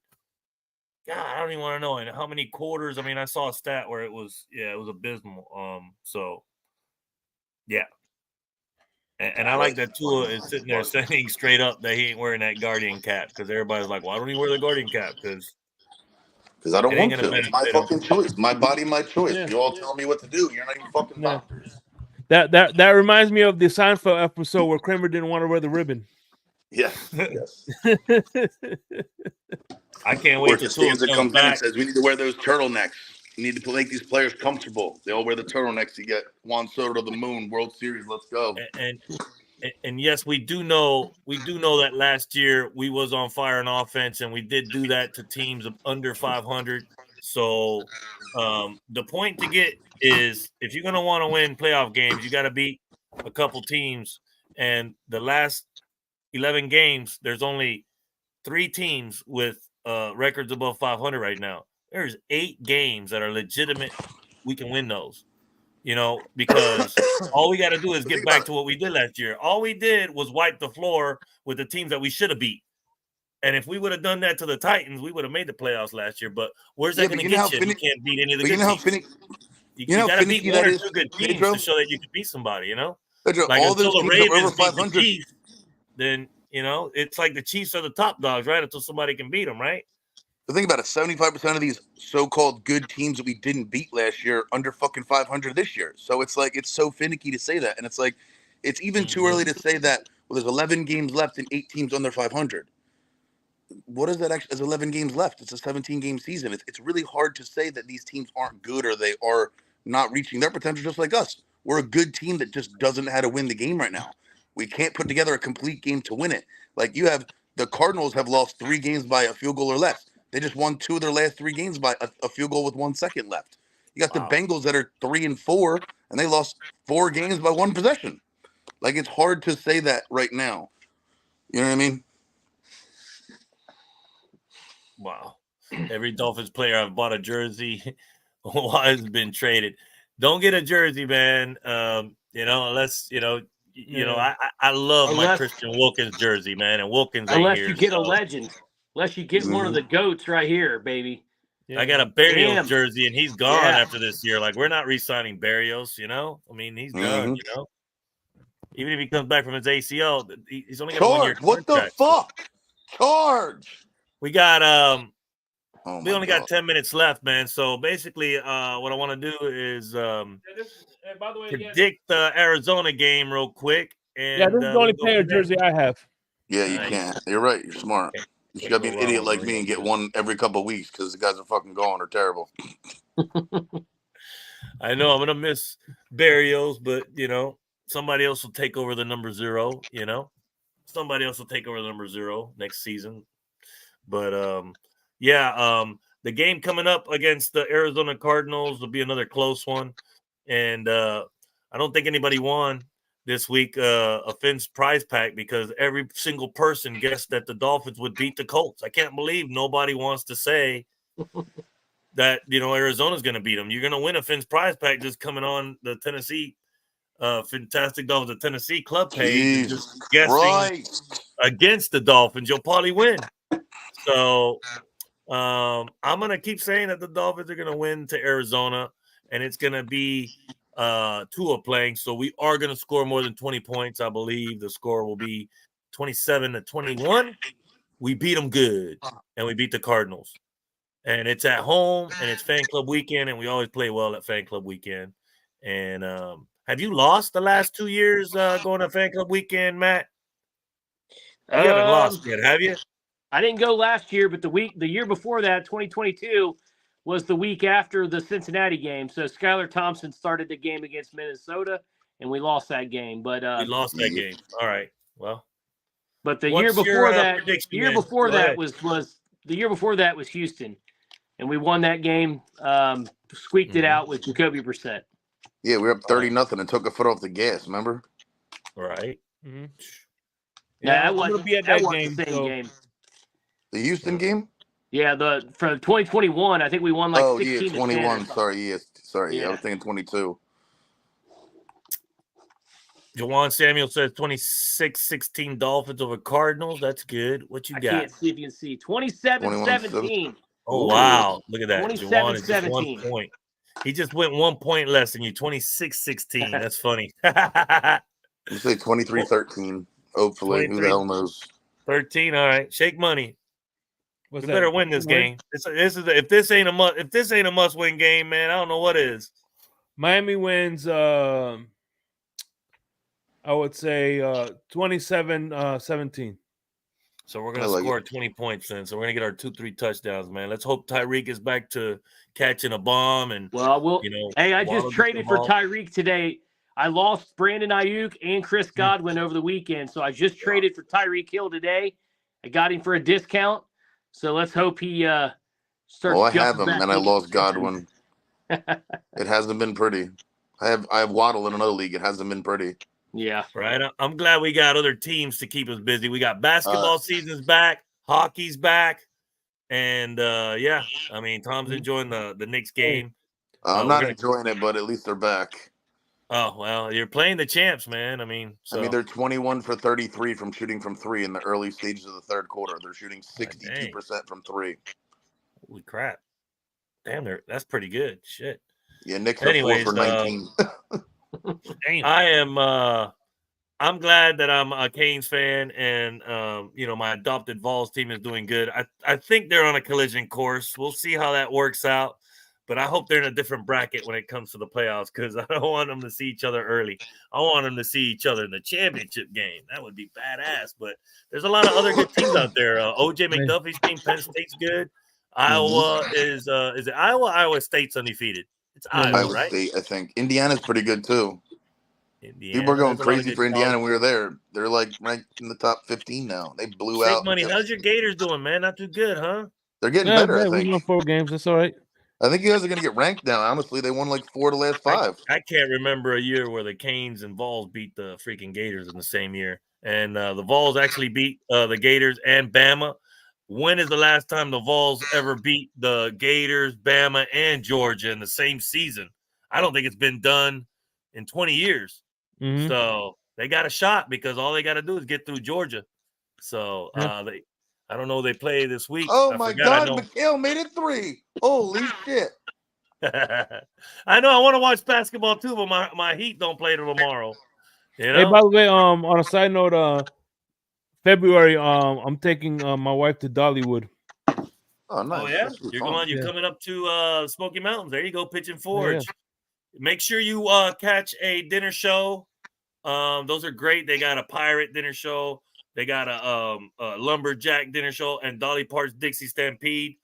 God, I don't even want to know in how many quarters. I mean, I saw a stat where it was abysmal. And I like that Tua is sitting there saying straight up that he ain't wearing that Guardian cap, because everybody's like, why don't he wear the Guardian cap? Because I don't want to. It's my fucking choice. My body, my choice. Yeah. You all tell me what to do. You're not even fucking doctors. That reminds me of the Seinfeld episode where Kramer didn't want to wear the ribbon. Yes. I can't wait till Stanza comes back and says we need to wear those turtlenecks. We need to make these players comfortable. They all wear the turtlenecks. You get Juan Soto to the moon, World Series. Let's go. And yes, we do know that last year we was on fire in offense, and we did do that to teams of under 500. So the point to get is, if you're going to want to win playoff games, you got to beat a couple teams. And the last 11 games, there's only 3 teams with records above 500 right now. There's 8 games that are legitimate. We can win those, because all we got to do is get back to what we did last year. All we did was wipe the floor with the teams that we should have beat. And if we would have done that to the Titans, we would have made the playoffs last year. But where's that going to get you? You can't beat any of the good teams. You got to beat one or two good teams to show that you can beat somebody, Pedro, Like all until those the teams are over Ravens beat the 500. Chiefs, then, it's like the Chiefs are the top dogs, right? Until somebody can beat them, right? The thing about it, 75% of these so-called good teams that we didn't beat last year under fucking 500 this year. So it's like, it's so finicky to say that. And it's like, it's even too early to say that, well, there's 11 games left and 8 teams under 500. What is that actually? There's 11 games left. It's a 17-game season. It's really hard to say that these teams aren't good or they are not reaching their potential just like us. We're a good team that just doesn't know how to win the game right now. We can't put together a complete game to win it. Like the Cardinals have lost 3 games by a field goal or less. They just won 2 of their last 3 games by a field goal with 1 second left. You got the Bengals that are 3-4, and they lost 4 games by 1 possession. Like, it's hard to say that right now. You know what I mean? Wow. Every Dolphins player I've bought a jersey has been traded. Don't get a jersey, man. Unless, I love my Christian Wilkins jersey, man. And Wilkins ain't unless here. You get a legend. Unless you get one of the GOATs right here, baby. Yeah. I got a Barrios jersey, and he's gone after this year. Like, we're not re-signing Barrios, I mean, he's done, Even if he comes back from his ACL, he's only got a 1-year contract. What the fuck? Charge! We got we only got 10 minutes left, man. So basically, what I want to do is by the way, predict the Arizona game real quick. And this is the only player jersey I have. Yeah, you can't. You're right. You're smart. You should be an idiot like me and get one every couple of weeks because the guys are fucking gone or terrible. I know I'm gonna miss Barrios, but somebody else will take over the number 0. Somebody else will take over the number 0 next season. But the game coming up against the Arizona Cardinals will be another close one, and I don't think anybody won this week a Finn's prize pack because every single person guessed that the Dolphins would beat the Colts. I can't believe nobody wants to say that Arizona's going to beat them. You're going to win a Finn's prize pack just coming on the Tennessee Fantastic Dolphins, the Tennessee club page, and just guessing against the Dolphins. You'll probably win. So I'm going to keep saying that the Dolphins are going to win to Arizona, and it's going to be Tua playing. So we are going to score more than 20 points. I believe the score will be 27-21. We beat them good, and we beat the Cardinals. And it's at home, and it's fan club weekend, and we always play well at fan club weekend. And have you lost the last 2 years going to fan club weekend, Matt? You haven't lost yet, have you? I didn't go last year, but the year before that, 2022, was the week after the Cincinnati game. So Skylar Thompson started the game against Minnesota, and we lost that game. But we lost that game. All right. Well, but the year before that was Houston, and we won that game. Squeaked it out with Jacoby Brissett. Yeah, we were up 30-0 and took a foot off the gas. Remember? Right. Mm-hmm. Yeah, I'm gonna be at that game. Game. The Houston game? Yeah, for 2021, I think we won like 16 to 21. 10. Sorry, Yeah. I was thinking 22. Jawan Samuel says 26-16 Dolphins over Cardinals. That's good. What you got? I can't see if you can see. 27-17. Oh, wow. Look at that. 27-17. Is just 1 point. He just went 1 point less than you. 26-16. That's funny. You say 23-13. Hopefully. Who the hell knows? 13. All right. Shake money. We better win this game. If this ain't a must-win game, man, I don't know what is. Miami wins. I would say 27-17. So we're gonna score 20 points then. So we're gonna get our 2-3 touchdowns, man. Let's hope Tyreek is back to catching a bomb and Hey, I just traded for Tyreek today. I lost Brandon Ayuk and Chris Godwin over the weekend, so I just traded for Tyreek Hill today. I got him for a discount. So let's hope he starts. Well, I have him, and I lost Godwin. It hasn't been pretty. I have Waddle in another league. It hasn't been pretty. Yeah. Right. I'm glad we got other teams to keep us busy. We got basketball season's back, hockey's back, and yeah, I mean Tom's enjoying the Knicks game. I'm we're not gonna. enjoying it, but at least they're back. Oh well, you're playing the champs, man. I mean, they're 21 for 33 from shooting from three in the early stages of the third quarter. They're shooting 62% from three. Holy crap! Damn, that's pretty good. Shit. Yeah, Knicks are Anyways, 4 for 19. I am. I'm glad that I'm a Canes fan, and my adopted Vols team is doing good. I think they're on a collision course. We'll see how that works out, but I hope they're in a different bracket when it comes to the playoffs because I don't want them to see each other early. I want them to see each other in the championship game. That would be badass. But there's a lot of other good teams out there. OJ McDuffie's team, Penn State's good. Iowa is it Iowa? Iowa State's undefeated. It's Iowa, right? State, I think. Indiana's pretty good too. Indiana. People are going crazy for Indiana. We were there. They're like ranked in the top 15 now. They blew out. Money. How's your Gators doing, man? Not too good, huh? They're getting better. I think. We won 4 games. That's all right. I think you guys are going to get ranked now. Honestly, they won like 4 of the last 5. I can't remember a year where the Canes and Vols beat the freaking Gators in the same year. And the Vols actually beat the Gators and Bama. When is the last time the Vols ever beat the Gators, Bama, and Georgia in the same season? I don't think it's been done in 20 years. Mm-hmm. So they got a shot because all they got to do is get through Georgia. So I don't know. They play this week. Oh my God! Mikhail made it 3. Holy shit! I know. I want to watch basketball too, but my Heat don't play tomorrow. You know? Hey, by the way, on a side note, February, I'm taking my wife to Dollywood. Oh, nice. Oh yeah, you're coming up to Smoky Mountains. There you go, Pigeon Forge. Make sure you catch a dinner show. Those are great. They got a pirate dinner show. They got a lumberjack dinner show and Dolly Parton's Dixie Stampede.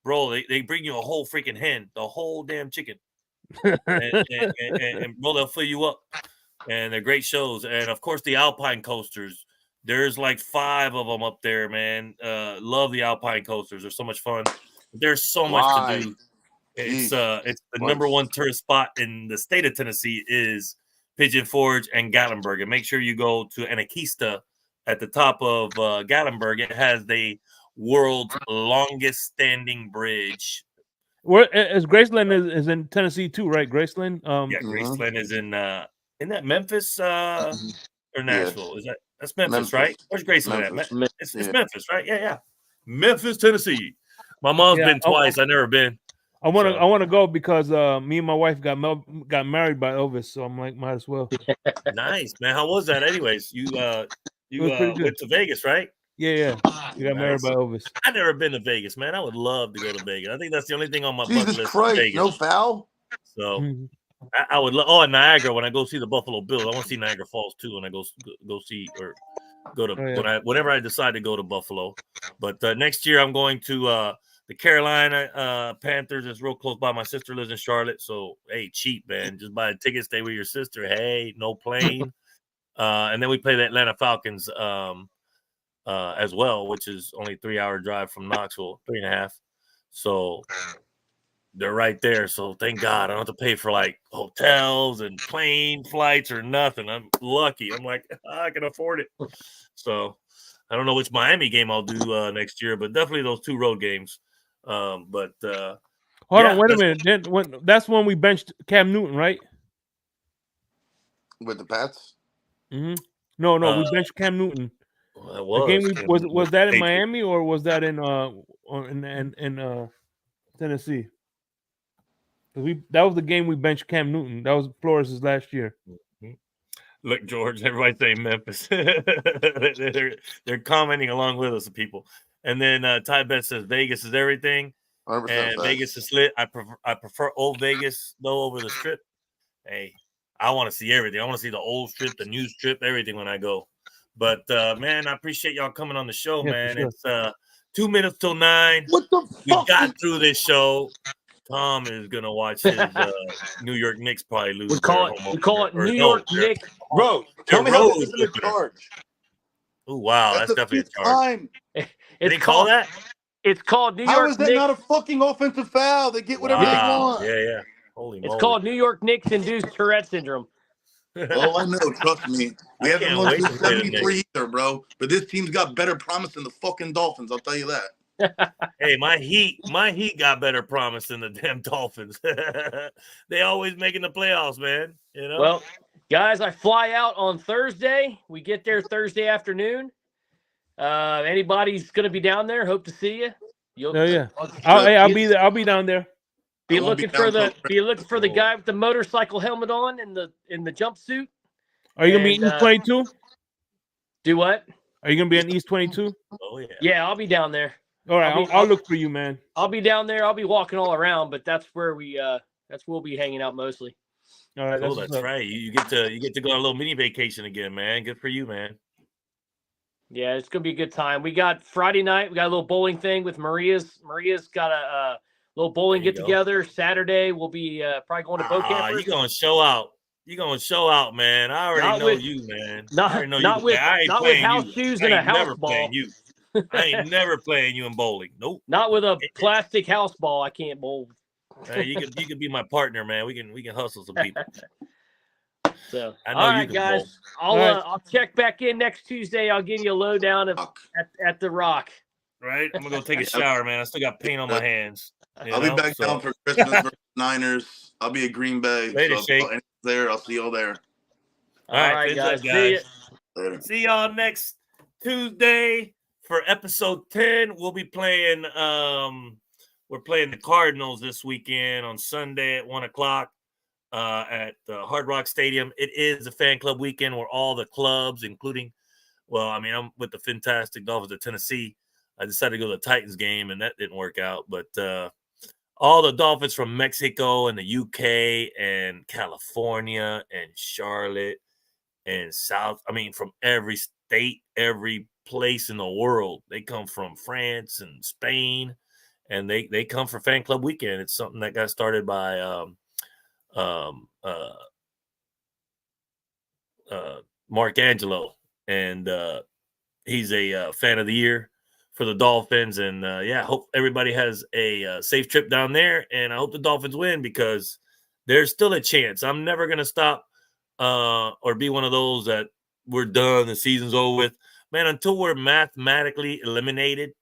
Bro, they bring you a whole freaking hen, the whole damn chicken. and bro, they'll fill you up. And they're great shows. And of course, the Alpine coasters. There's like 5 of them up there, man. Love the Alpine coasters. They're so much fun. There's so much to do. It's the number 1 tourist spot in the state of Tennessee is Pigeon Forge and Gatlinburg. And make sure you go to Anakeesta at the top of Gatlinburg. It has the world's longest standing bridge. Where is Graceland is in Tennessee too, right? Graceland. Graceland is in that Memphis or Nashville? Is that's Memphis, right? Where's Graceland at? It's Memphis, right? Yeah. Memphis, Tennessee. My mom's been twice. I've never been. I want to go because me and my wife got married by Elvis, so I'm like, might as well. Nice, man. How was that, anyways? You went to Vegas, right? Yeah. You got married by Elvis. I've never been to Vegas, man. I would love to go to Vegas. I think that's the only thing on my bucket list. Christ, Vegas. no foul. So I would love. Oh, and Niagara when I go see the Buffalo Bills. I want to see Niagara Falls too when I go see or go to whenever I decide to go to Buffalo. But next year I'm going to the Carolina Panthers. It's real close by. My sister lives in Charlotte, so hey, cheap, man. Just buy a ticket, stay with your sister. Hey, no plane. And then we play the Atlanta Falcons as well, which is only 3-hour drive from Knoxville, 3.5. So they're right there. So thank God I don't have to pay for like hotels and plane flights or nothing. I'm lucky. I'm like, I can afford it. So I don't know which Miami game I'll do next year, but definitely those 2 road games. Hold on, wait a minute. That's when we benched Cam Newton, right? With the Pats? Mm-hmm. No, we benched Cam Newton. Well, the game was that in Miami or was that in Tennessee? That was the game we benched Cam Newton. That was Flores' last year. Look, George, everybody saying Memphis. they're commenting along with us, people. And then Ty Bet says Vegas is everything, and Vegas is lit. I prefer old Vegas though over the Strip. Hey, I want to see everything. I want to see the old Strip, the new Strip, everything when I go. But man, I appreciate y'all coming on the show, man. Sure. It's 2 minutes till 9. What the fuck? We got through this show. Tom is gonna watch his New York Knicks probably lose. We call it New York Knicks. Bro, tell me how this isn't a charge. Oh wow, that's definitely a charge. They call that? It's called New York. How is that not a fucking offensive foul? They get whatever they want. Yeah. Holy moly. It's called New York Knicks induced Tourette syndrome. Oh, I know. Trust me. We I haven't can't won wait since to play the '73 either, bro. But this team's got better promise than the fucking Dolphins. I'll tell you that. Hey, my Heat got better promise than the damn Dolphins. They always making the playoffs, man. You know. Well, guys, I fly out on Thursday. We get there Thursday afternoon. Anybody's going to be down there? Hope to see you. Oh yeah. I'll be there. I'll be down there. Be I won't be looking for down the Oh. guy with the motorcycle helmet on in the jumpsuit. Are you gonna be in And, East 22? Do what? Are you gonna be in East 22? Oh yeah. Yeah, I'll be down there. All right, I'll look for you, man. I'll be down there. I'll be walking all around, but that's where we'll be hanging out mostly. All right, Oh, that's right. You get to go on a little mini vacation again, man. Good for you, man. Yeah, it's gonna be a good time. We got Friday night. We got a little bowling thing with Maria's. Maria's got a little bowling There you get together. Saturday we'll be probably going to Bow Campers. You gonna show out. You gonna show out, man. I already know you, man. I already know Not you. with I ain't not with playing house you. shoes I and a ain't house never ball. playing you. I ain't never playing you in bowling. Nope. Not with a plastic house ball. I can't bowl. You could be my partner, man. We can hustle some people. So, I know all you right, can guys. bowl. I'll check back in next Tuesday. I'll give you a lowdown at the Rock. Right? I'm gonna go take a shower, man. I still got paint on my hands. I'll be back down for Christmas versus Niners. I'll be at Green Bay. Later, so Shake. if there, I'll see y'all there. All right, guys. guys. Later. See y'all next Tuesday for episode 10. We'll be playing we're playing the Cardinals this weekend on Sunday at 1:00 at the Hard Rock Stadium. It is a fan club weekend where all the clubs, including, I'm with the fantastic Dolphins of Tennessee. I decided to go to the Titans game, and that didn't work out. But all the Dolphins from Mexico and the UK and California and Charlotte and from every state, every place in the world. They come from France and Spain, and they come for fan club weekend. It's something that got started by Mark Angelo, and he's a fan of the year for the Dolphins. And hope everybody has a safe trip down there, and I hope the Dolphins win because there's still a chance. I'm never gonna stop or be one of those that we're done, the season's over with, man, until we're mathematically eliminated,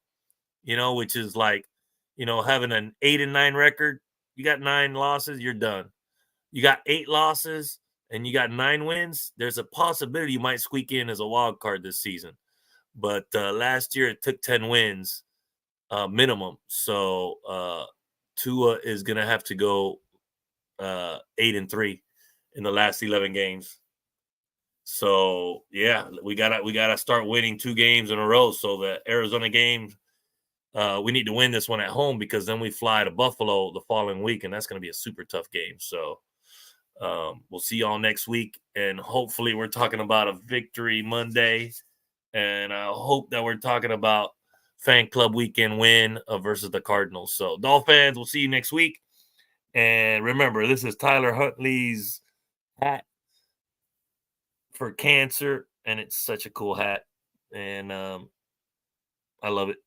which is like, having an 8-9 record. You got 9 losses, you're done. You got 8 losses and you got 9 wins. There's a possibility you might squeak in as a wild card this season. But last year it took 10 wins minimum. So Tua is going to have to go 8-3 in the last 11 games. So we gotta start winning 2 games in a row. So the Arizona game, we need to win this one at home because then we fly to Buffalo the following week, and that's going to be a super tough game. So we'll see y'all next week, and hopefully we're talking about a victory Monday, and I hope that we're talking about fan club weekend win versus the Cardinals. So Dolphins, we'll see you next week, and remember, this is Tyler Huntley's hat for cancer, and it's such a cool hat, and I love it.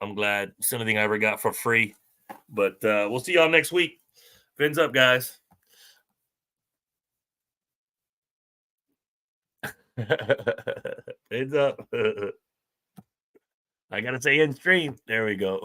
I'm glad it's the only thing I ever got for free. But we'll see y'all next week. Fins up, guys. Fins up. I gotta say in stream. There we go.